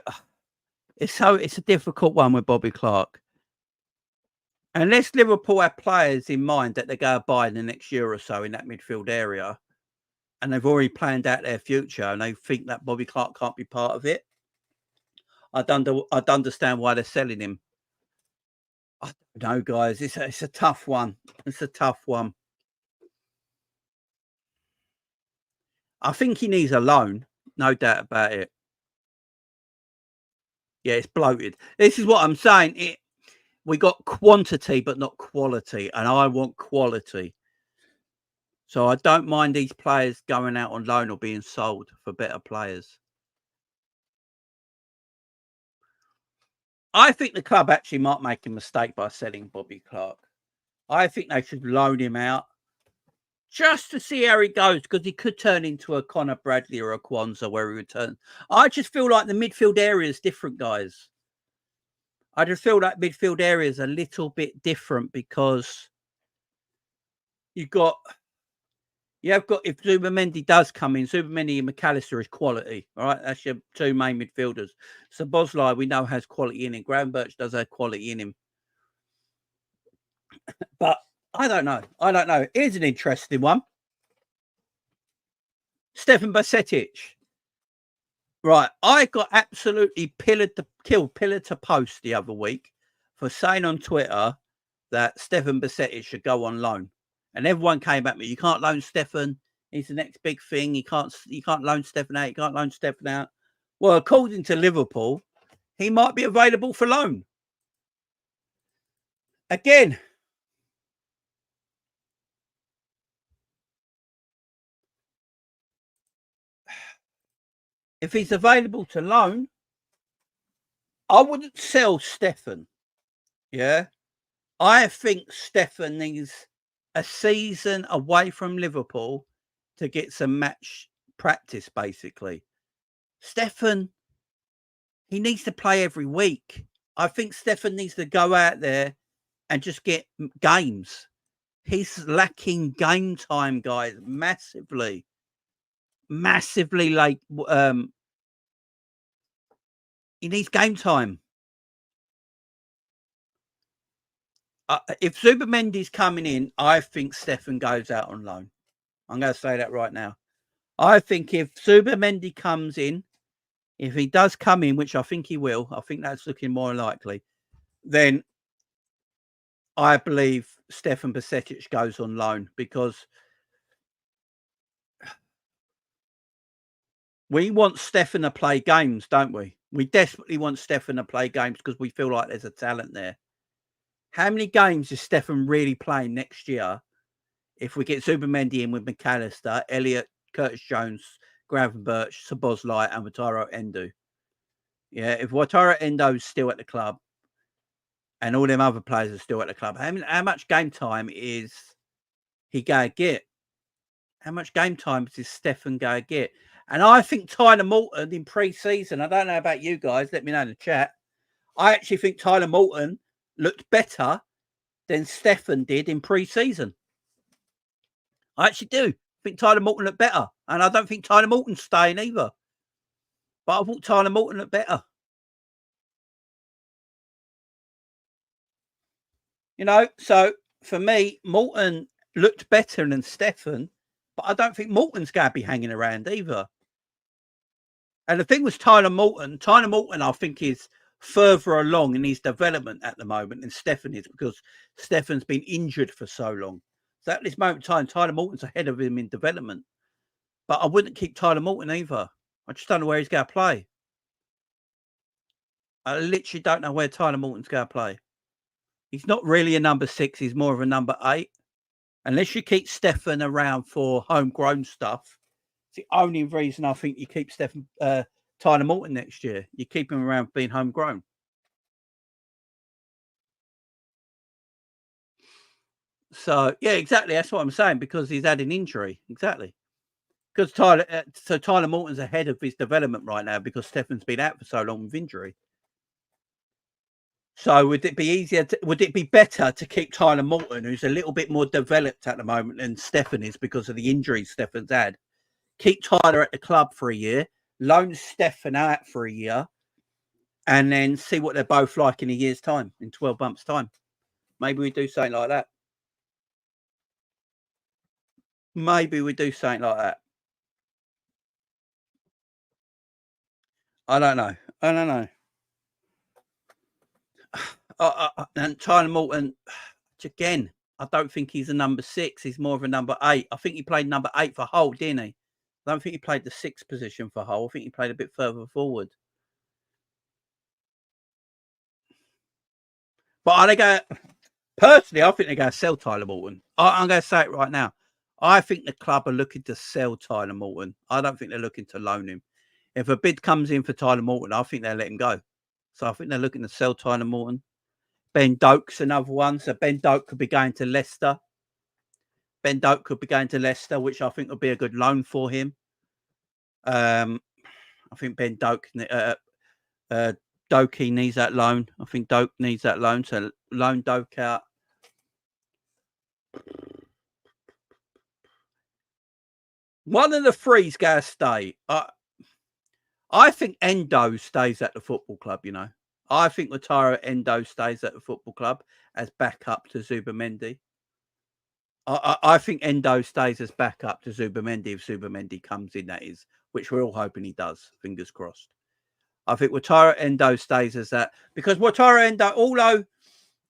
A: It's a difficult one with Bobby Clark. Unless Liverpool have players in mind that they're going to buy in the next year or so in that midfield area, and they've already planned out their future, and they think that Bobby Clark can't be part of it, I'd understand why they're selling him. I don't know, guys. It's a tough one. It's a tough one. I think he needs a loan, no doubt about it. Yeah, it's bloated. This is what I'm saying. We got quantity, but not quality, and I want quality. So I don't mind these players going out on loan or being sold for better players. I think the club actually might make a mistake by selling Bobby Clark. I think they should loan him out just to see how he goes, because he could turn into a Conor Bradley or a Kwanzaa where he returns. I just feel like the midfield area is different, guys. I just feel like midfield area is a little bit different because you have got, if Zubimendi does come in, Zubimendi and McAllister is quality. All right, that's your two main midfielders. So Bosley, we know, has quality in him. Graham Birch does have quality in him. But I don't know. Here's an interesting one. Stefan Bajcetic. Right, I got absolutely pillar to post the other week for saying on Twitter that Stefan Bajcetic should go on loan. And everyone came at me. You can't loan Stefan. He's the next big thing. You can't loan Stefan out. You can't loan Stefan out. Well, according to Liverpool, he might be available for loan. Again, if he's available to loan, I wouldn't sell Stefan. Yeah. I think Stefan needs a season away from Liverpool to get some match practice, basically. Stefan, he needs to play every week. I think Stefan needs to go out there and just get games. He's lacking game time, guys, massively. Like, he needs game time. If Zubimendi's coming in, I think Stefan goes out on loan. I'm going to say that right now. I think if Zubimendi comes in, if he does come in, which I think he will, I think that's looking more likely, then I believe Stefan Bajcetic goes on loan, because we want Stefan to play games, don't we? We desperately want Stefan to play games because we feel like there's a talent there. How many games is Stefan really playing next year if we get Zubimendi in with McAllister, Elliott, Curtis Jones, Gravenberch, Szoboszlai, and Wataru Endo? Yeah, if Wataru Endo's still at the club and all them other players are still at the club, how much game time is he going to get? How much game time does Stefan go to get? And I think Tyler Morton in pre-season, I don't know about you guys, let me know in the chat. I actually think Tyler Morton looked better than Stefan did in pre-season. I actually do. I think Tyler Morton looked better. And I don't think Tyler Morton's staying either. But I thought Tyler Morton looked better. You know, so for me, Morton looked better than Stefan, but I don't think Morton's going to be hanging around either. And the thing was Tyler Morton, I think, is further along in his development at the moment than Stefan is, because Stefan's been injured for so long. So at this moment in time, Tyler Morton's ahead of him in development. But I wouldn't keep Tyler Morton either. I just don't know where he's going to play. I literally don't know where Tyler Morton's going to play. He's not really a number 6. He's more of a number 8. Unless you keep Stefan around for homegrown stuff, it's the only reason I think you keep Tyler Morton next year. You keep him around being homegrown. So, yeah, exactly. That's what I'm saying, because he's had an injury. Exactly. Because Tyler Morton's ahead of his development right now because Stefan's been out for so long with injury. So would it be better to keep Tyler Morton, who's a little bit more developed at the moment than Stefan is because of the injuries Stefan's had? Keep Tyler at the club for a year, loan Stefan out for a year, and then see what they're both like in a year's time, in 12 months' time. Maybe we do something like that. Maybe we do something like that. I don't know. And Tyler Morton, again, I don't think he's a number 6. He's more of a number 8. I think he played number 8 for Hull, didn't he? I don't think he played the 6th position for Hull. I think he played a bit further forward. But personally, I think they're going to sell Tyler Morton. I'm going to say it right now. I think the club are looking to sell Tyler Morton. I don't think they're looking to loan him. If a bid comes in for Tyler Morton, I think they'll let him go. So I think they're looking to sell Tyler Morton. Ben Doak's another one. So Ben Doak could be going to Leicester. Which I think would be a good loan for him. I think Ben Doak, Doakey needs that loan. I think Doak needs that loan. So loan Doak out. One of the three's going to stay. I think Endo stays at the football club, you know. I think Wataru Endo stays at the football club as backup to Zubimendi. I think Endo stays as backup to Zubimendi if Zubimendi comes in, that is, which we're all hoping he does. Fingers crossed. I think Wataru Endo stays as that, because Wataru Endo, although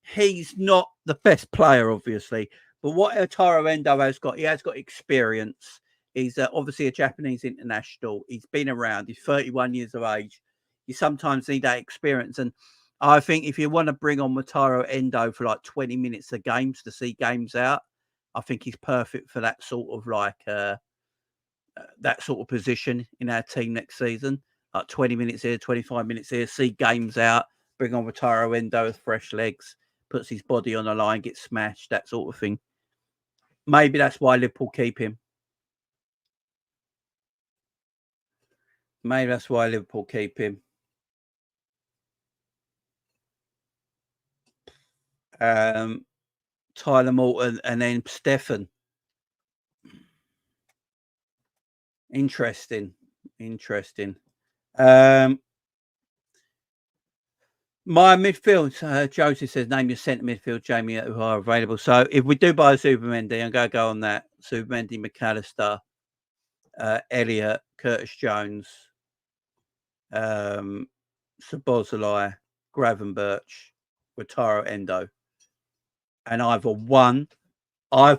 A: he's not the best player, obviously, but what Wataru Endo has got, he has got experience. He's obviously a Japanese international. He's been around. He's 31 years of age. You sometimes need that experience. And I think if you want to bring on Wataru Endo for like 20 minutes of games to see games out, I think he's perfect for that sort of that sort of position in our team next season. Like 20 minutes here, 25 minutes here, see games out, bring on Wataru Endo with fresh legs, puts his body on the line, gets smashed, that sort of thing. Maybe that's why Liverpool keep him. Maybe that's why Liverpool keep him. Tyler Morton and then Stefan. Interesting. My midfield, Joseph says, name your centre midfield, Jamie, who are available. So if we do buy Zubimendi, I'm going to go on that. Zubimendi, McAllister, Elliott, Curtis Jones, Szoboszlai, Gravenberch, Wataru Endo. And either one of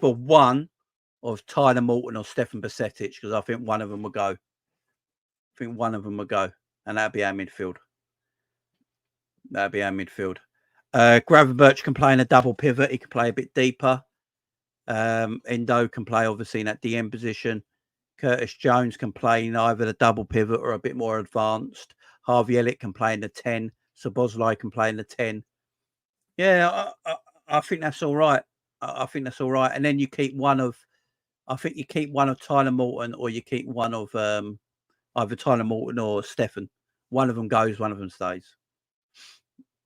A: Tyler Morton or Stefan Bajcetic, because I think one of them will go. And that'd be our midfield. Gravenberch can play in a double pivot. He can play a bit deeper. Endo can play obviously in that DM position. Curtis Jones can play in either the double pivot or a bit more advanced. Harvey Elliott can play in the 10. Szoboszlai can play in the 10. Yeah, I think that's all right. I think that's all right. And then you keep one of, I think you keep one of Tyler Morton, or you keep one of either Tyler Morton or Stefan. One of them goes, one of them stays.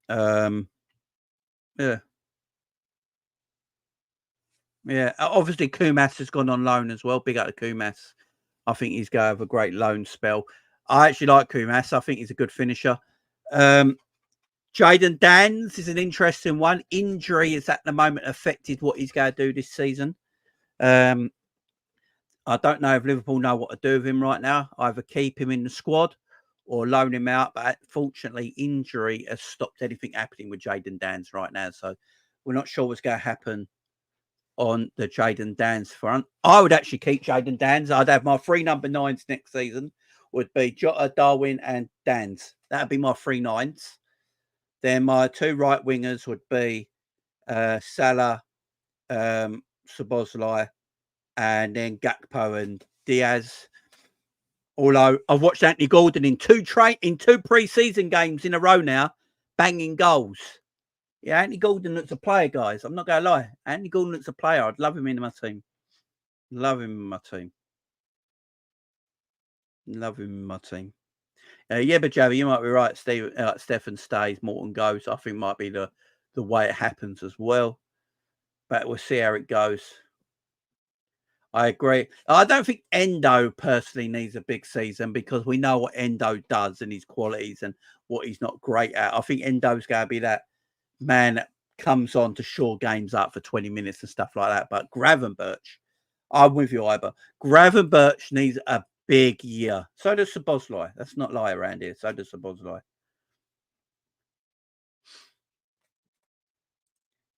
A: Yeah. Yeah. Obviously, Kumas has gone on loan as well. Big up to Kumas. I think he's going to have a great loan spell. I actually like Kumas. I think he's a good finisher. Jayden Dans is an interesting one. Injury is at the moment affected what he's going to do this season. I don't know if Liverpool know what to do with him right now. Either keep him in the squad or loan him out. But fortunately, injury has stopped anything happening with Jayden Dans right now. So we're not sure what's going to happen on the Jayden Dans front. I would actually keep Jayden Dans. I'd have my 3 number 9s next season would be Jota, Darwin and Dans. That would be my 3 9s. Then my 2 right wingers would be Salah, Szoboszlai, and then Gakpo and Diaz. Although I've watched Anthony Gordon in 2 pre-season games in a row now, banging goals. Yeah, Anthony Gordon looks a player, guys. I'm not going to lie. Anthony Gordon looks a player. I'd love him in my team. Love him in my team. Love him in my team. Yeah, but Javi, you might be right. Stefan stays, Morton goes. I think might be the way it happens as well. But we'll see how it goes. I agree. I don't think Endo personally needs a big season because we know what Endo does and his qualities and what he's not great at. I think Endo's going to be that man that comes on to shore games up for 20 minutes and stuff like that. But Gravenberch, I'm with you, Iber. Gravenberch needs a big year. So does Szoboszlai. That's not lie around here. So does Szoboszlai.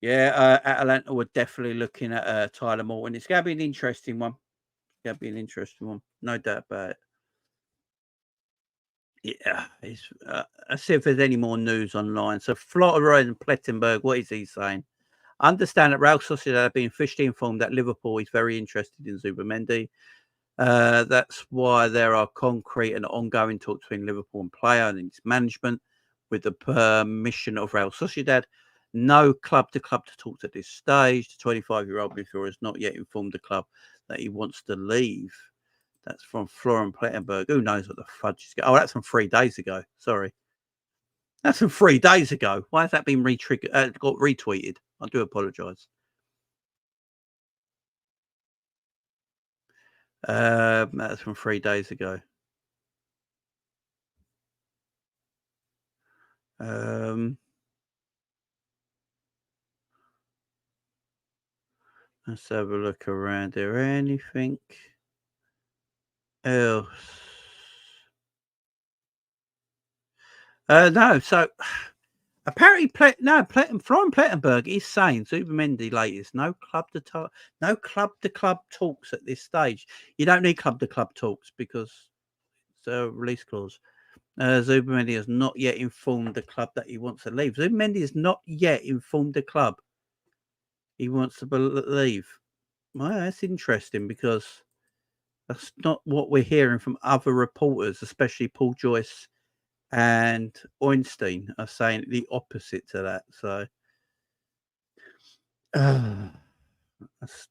A: Yeah, Atalanta were definitely looking at Tyler Morton. It's going to be an interesting one. It's going to be an interesting one. No doubt about it. Yeah, let's see if there's any more news online. So, Flotter and Plettenberg, what is he saying? I understand that Real Sociedad have been officially informed that Liverpool is very interested in Zubimendi. That's why there are concrete and ongoing talks between Liverpool and player and its management with the permission of Real Sociedad. No club-to-club talks at this stage. The 25-year-old midfielder has not yet informed the club that he wants to leave. That's from Florian Plettenberg. Who knows what the fudge is going? Oh, that's from 3 days ago. Sorry. That's from 3 days ago. Why has that been got retweeted? I do apologise. That's from 3 days ago. Let's have a look around there. Anything else? No. So apparently, Florian Plettenberg is saying Zubimendi latest. No club to club talks at this stage. You don't need club to club talks because it's a release clause. Zubimendi has not yet informed the club that he wants to leave. Zubimendi has not yet informed the club he wants to leave. Well, that's interesting because that's not what we're hearing from other reporters, especially Paul Joyce and Ornstein are saying the opposite to that. So let's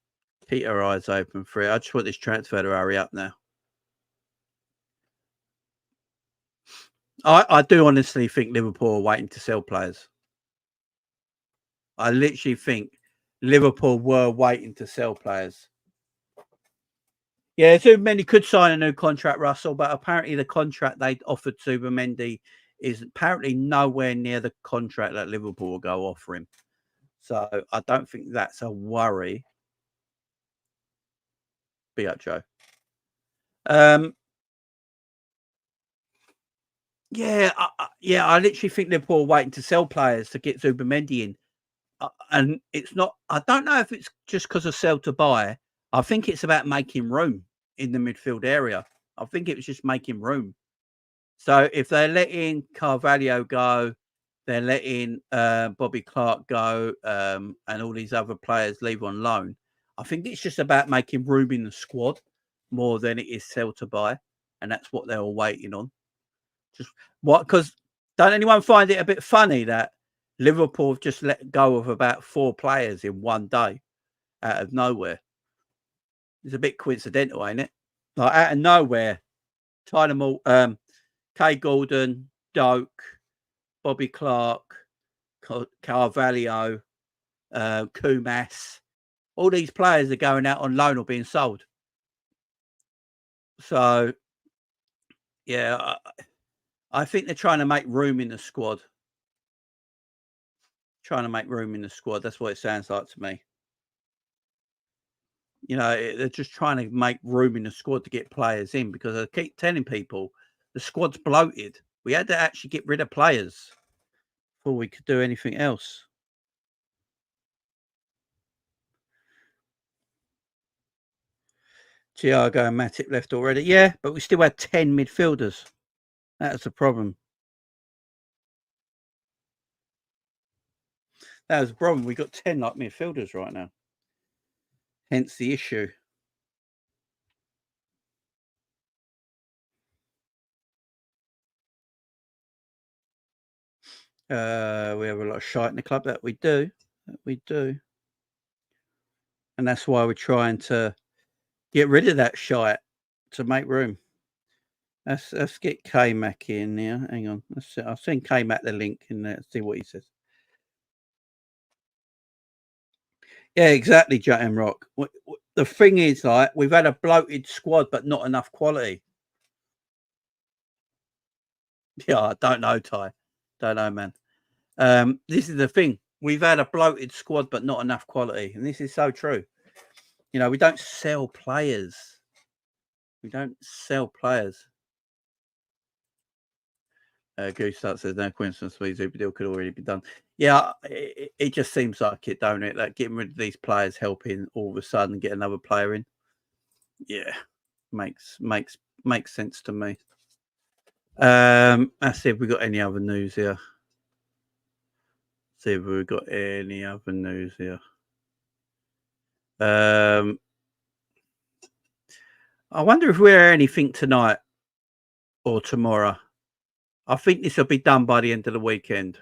A: keep our eyes open for it. I just want this transfer to hurry up now. I do honestly think Liverpool are waiting to sell players. I literally think Liverpool were waiting to sell players. Yeah, Zubimendi could sign a new contract, Russell, but apparently the contract they offered Zubimendi is apparently nowhere near the contract that Liverpool will go offer him. So I don't think that's a worry. Be up, Joe. Yeah, I literally think Liverpool are waiting to sell players to get Zubimendi in. And it's not, I don't know if it's just because of sell to buy. I think it's about making room in the midfield area. I think it was just making room. So if they're letting Carvalho go, they're letting Bobby Clark go and all these other players leave on loan. I think it's just about making room in the squad more than it is sell to buy, and that's what they're all waiting on. Just what? Because don't anyone find it a bit funny that Liverpool have just let go of about 4 players in one day out of nowhere? It's a bit coincidental, ain't it? Like out of nowhere, Tyler Kay Gordon, Doak, Bobby Clark, Carvalho, Kumas. All these players are going out on loan or being sold. So, yeah, I think they're trying to make room in the squad. That's what it sounds like to me. You know, they're just trying to make room in the squad to get players in, because I keep telling people the squad's bloated. We had to actually get rid of players before we could do anything else. Thiago and Matip left already. Yeah, but we still had 10 midfielders. That's the problem. That was the problem. We got 10 like midfielders right now. Hence the issue. We have a lot of shite in the club. That we do. And that's why we're trying to get rid of that shite to make room. Let's get K-Mac in here. Hang on. I'll send K-Mac the link and see what he says. Yeah, exactly, J.M. Rock. The thing is, like, we've had a bloated squad, but not enough quality. Yeah, I don't know, Ty. Don't know, man. This is the thing. We've had a bloated squad, but not enough quality. And this is so true. You know, we don't sell players. Goose says no coincidence. Zubimendi deal could already be done. Yeah, it just seems like it, don't it? Like getting rid of these players helping all of a sudden get another player in. Yeah, makes sense to me. Let's see if we got any other news here. I wonder if we hear anything tonight or tomorrow. I think this will be done by the end of the weekend,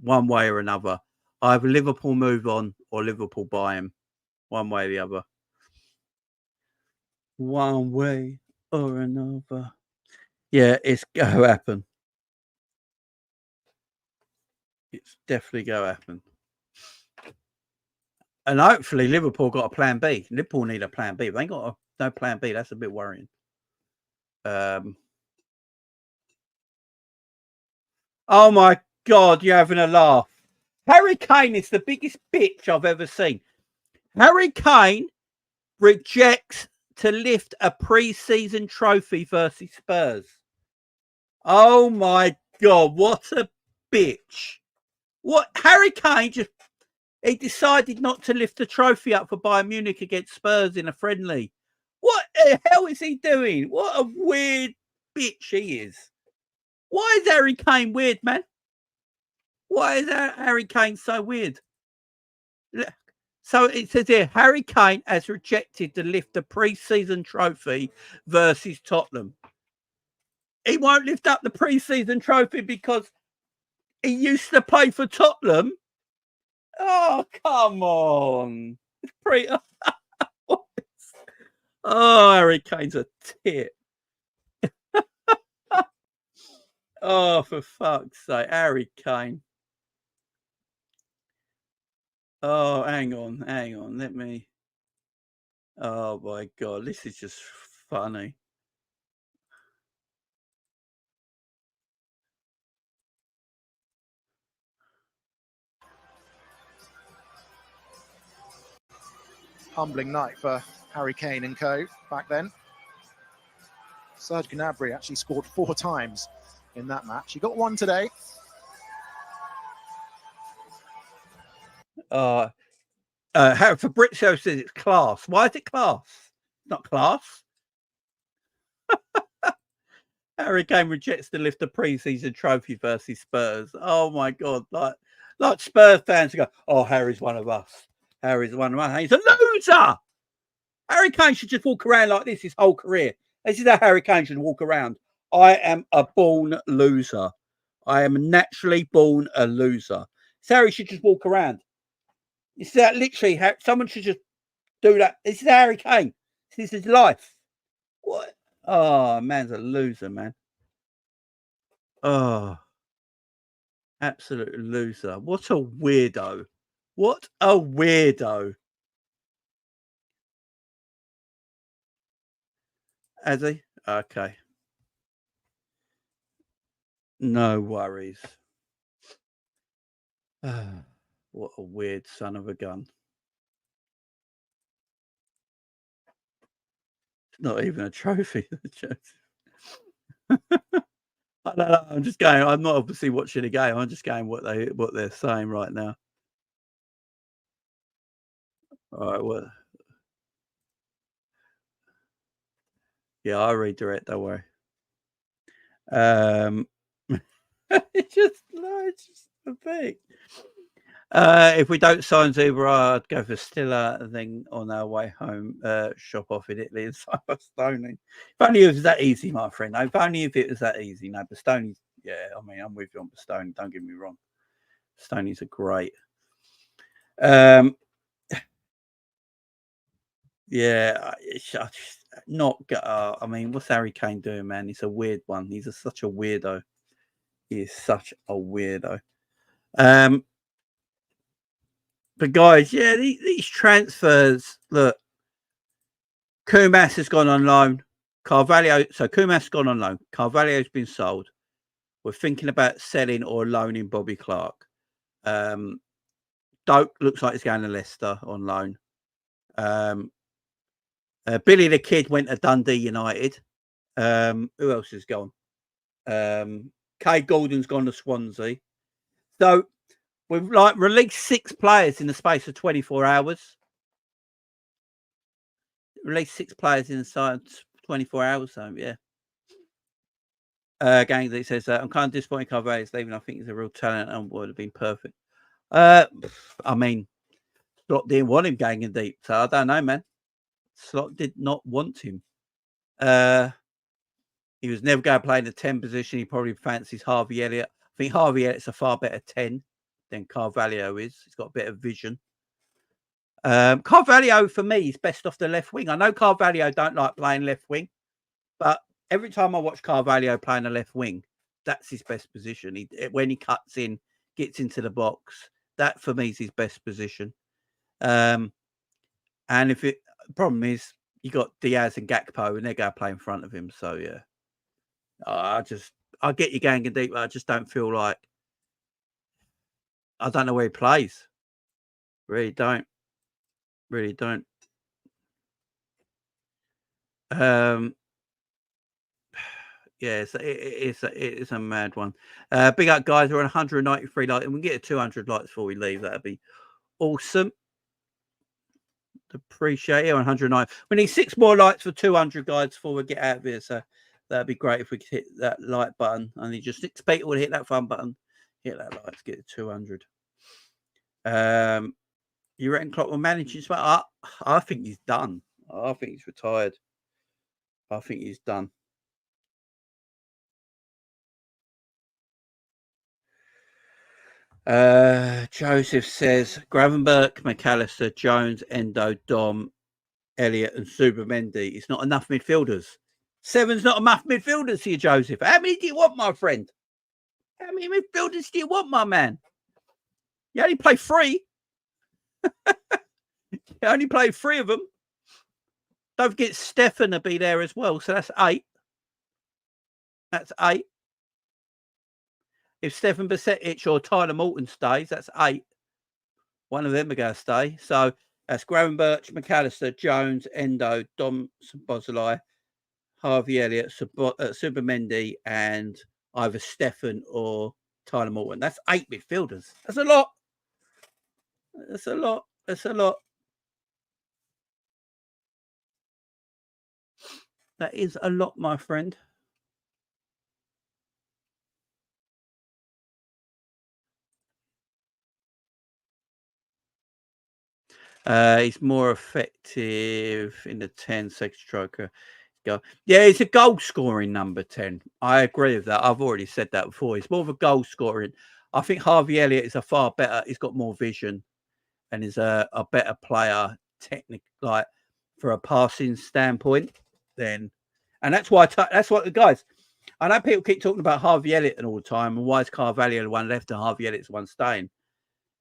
A: one way or another. Either Liverpool move on or Liverpool buy him, one way or the other. One way or another. Yeah, it's going to happen. It's definitely going to happen. And hopefully Liverpool got a plan B. Liverpool need a plan B. If they ain't got no plan B, that's a bit worrying. Oh my God, you're having a laugh. Harry Kane is the biggest bitch I've ever seen. Harry Kane rejects to lift a pre-season trophy versus Spurs. Oh my God, what a bitch. What Harry Kane he decided not to lift the trophy up for Bayern Munich against Spurs in a friendly. What the hell is he doing? What a weird bitch he is. Why is Harry Kane weird, man? Why is Harry Kane so weird? So it says here, Harry Kane has rejected to lift the pre-season trophy versus Tottenham. He won't lift up the pre-season trophy because he used to play for Tottenham. Oh, come on. Oh, Harry Kane's a tit. Oh, for fuck's sake, Harry Kane. Oh, hang on. Let me. Oh my God, this is just funny.
C: Humbling night for Harry Kane and co. back then. Serge Gnabry actually scored 4 times in that match. He got 1 today.
A: Fabrizio says it's class. Why is it class? It's not class. Harry Kane rejects to lift the pre-season trophy versus Spurs. Oh my God! Like Spurs fans go, "Oh, Harry's one of us. Harry's one of us. He's a loser." Harry Kane should just walk around like this his whole career. This is how Harry Kane should walk around. I am a born loser. I am naturally born a loser. So Harry should just walk around. It's that literally someone should just do that. This is Harry Kane. This is his life. What? Oh, man's a loser, man. Oh, absolute loser. What a weirdo. What a weirdo. Has he? Okay. No worries. What a weird son of a gun. It's not even a trophy. I don't know. I'm just going. I'm not obviously watching the game. I'm just going what they're saying right now. All right. Well, yeah, I'll redirect. Don't worry. It's just a thing. If we don't sign Zuba, I'd go for Stiller and then on our way home, shop off in Italy and sign Bastoni. If only it was that easy, my friend. If only if it was that easy. No, Bastoni's, yeah, I mean, I'm with you on Bastoni. Don't get me wrong. Bastoni's are great. Yeah, it's not. I mean, what's Harry Kane doing, man? He's a weird one. He's such a weirdo. He is such a weirdo. But guys, yeah, these transfers. Look, Kumas has gone on loan. Carvalho. So Kumas has gone on loan. Carvalho's been sold. We're thinking about selling or loaning Bobby Clark. Doak looks like he's going to Leicester on loan. Billy the Kid went to Dundee United. Who else has gone? Kay Gordon's gone to Swansea. So we've released 6 players in the space of 24 hours. Released 6 players in the 24 hours. So yeah. Gang that says I'm kind of disappointed Carvalho is leaving. I think he's a real talent and would have been perfect. I mean, Slot didn't want him going in deep, so I don't know, man. Slot did not want him. He was never going to play in the 10 position. He probably fancies Harvey Elliott. I think Harvey Elliott's a far better 10 than Carvalho is. He's got a bit of vision. Carvalho, for me, is best off the left wing. I know Carvalho don't like playing left wing, but every time I watch Carvalho playing the left wing, that's his best position. When he cuts in, gets into the box, that for me is his best position. And the problem is you got Diaz and Gakpo, and they're going to play in front of him. So yeah, I get you going deep, but I just don't feel like I don't know where he plays. Really don't. Yeah, it's a mad one. Big up, guys. We're on 193 likes, and we can get to 200 likes before we leave. That'd be awesome. Appreciate it. 109. We need 6 more likes for 200, guys, before we get out of here. So that'd be great if we could hit that like button. I need just 6 people to hit that fun button. Hit that like to get to 200. You reckon Klopp will manage his? I think he's done. I think he's retired. I think he's done. Joseph says Gravenberch, McAllister, Jones, Endo, Dom, Elliott, and Zubimendi. It's not enough midfielders. 7's not enough midfielders here, Joseph. How many do you want, my friend? How many midfielders do you want, my man? You only play 3. You only play 3 of them. Don't forget Stefan to be there as well. So that's 8. That's 8. If Stefan Bajcetic or Tyler Morton stays, that's 8. One of them are going to stay. So that's Gravenberch, McAllister, Jones, Endo, Dom Bozolai, Harvey Elliott, Zubimendi, and either Stefan or Tyler Morton. That's 8 midfielders. That's a lot. That's a lot. That's a lot. That is a lot, my friend. He's more effective in the 10-second striker. Yeah, it's a goal scoring number 10. I agree with that. I've already said that before. He's more of a goal scoring. I think Harvey Elliott is a far better. He's got more vision and is a better player, technically, like for a passing standpoint. And that's why. That's what the guys. I know people keep talking about Harvey Elliott and all the time, and why is Carvalho the one left and Harvey Elliott's the one staying?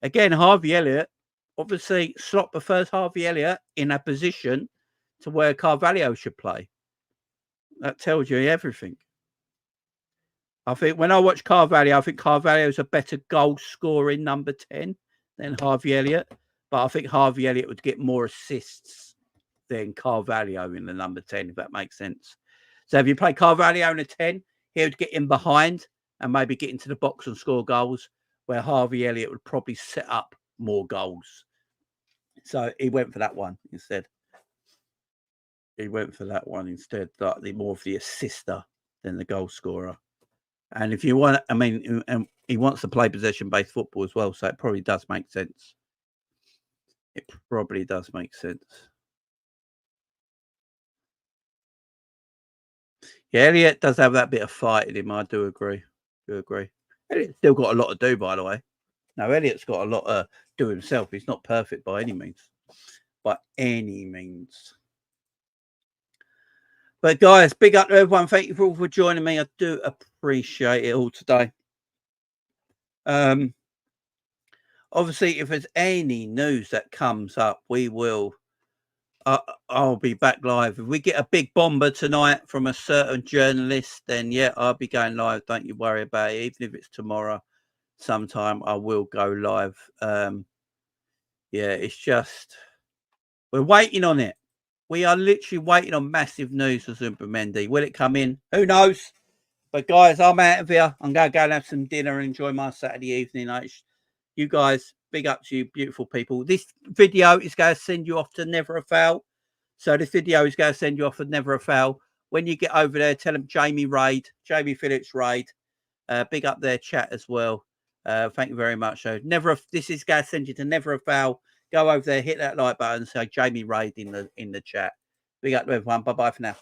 A: Again, Harvey Elliott, obviously, Slot prefers Harvey Elliott in a position to where Carvalho should play. That tells you everything. I think when I watch Carvalho, I think Carvalho is a better goal scoring number 10 than Harvey Elliott. But I think Harvey Elliott would get more assists than Carvalho in the number 10, if that makes sense. So if you play Carvalho in a 10, he would get in behind and maybe get into the box and score goals, where Harvey Elliott would probably set up more goals. So he went for that one instead. Like the more of the assister than the goal scorer. And if you want, I mean, and he wants to play possession-based football as well, so it probably does make sense. Yeah, Elliott does have that bit of fight in him. I do agree. Elliott's still got a lot to do, by the way. No, Elliott's got a lot to do himself. He's not perfect by any means. But guys, big up to everyone. Thank you all for joining me. I do appreciate it all today. Obviously, if there's any news that comes up, we will. I'll be back live. If we get a big bomber tonight from a certain journalist, then yeah, I'll be going live. Don't you worry about it. Even if it's tomorrow, sometime I will go live. It's just we're waiting on it. We are literally waiting on massive news for Zubimendi. Will it come in? Who knows? But guys, I'm out of here. I'm going to go and have some dinner and enjoy my Saturday evening. You guys, big up to you, beautiful people. This video is going to send you off to Never a Foul. So this video is going to send you off to Never a Foul. When you get over there, tell them Jamie Phillips Raid. Big up their chat as well. Thank you very much. So this is going to send you to Never a Foul. Go over there, hit that like button, say Jamie Raid in the chat. Big up to everyone. Bye-bye for now.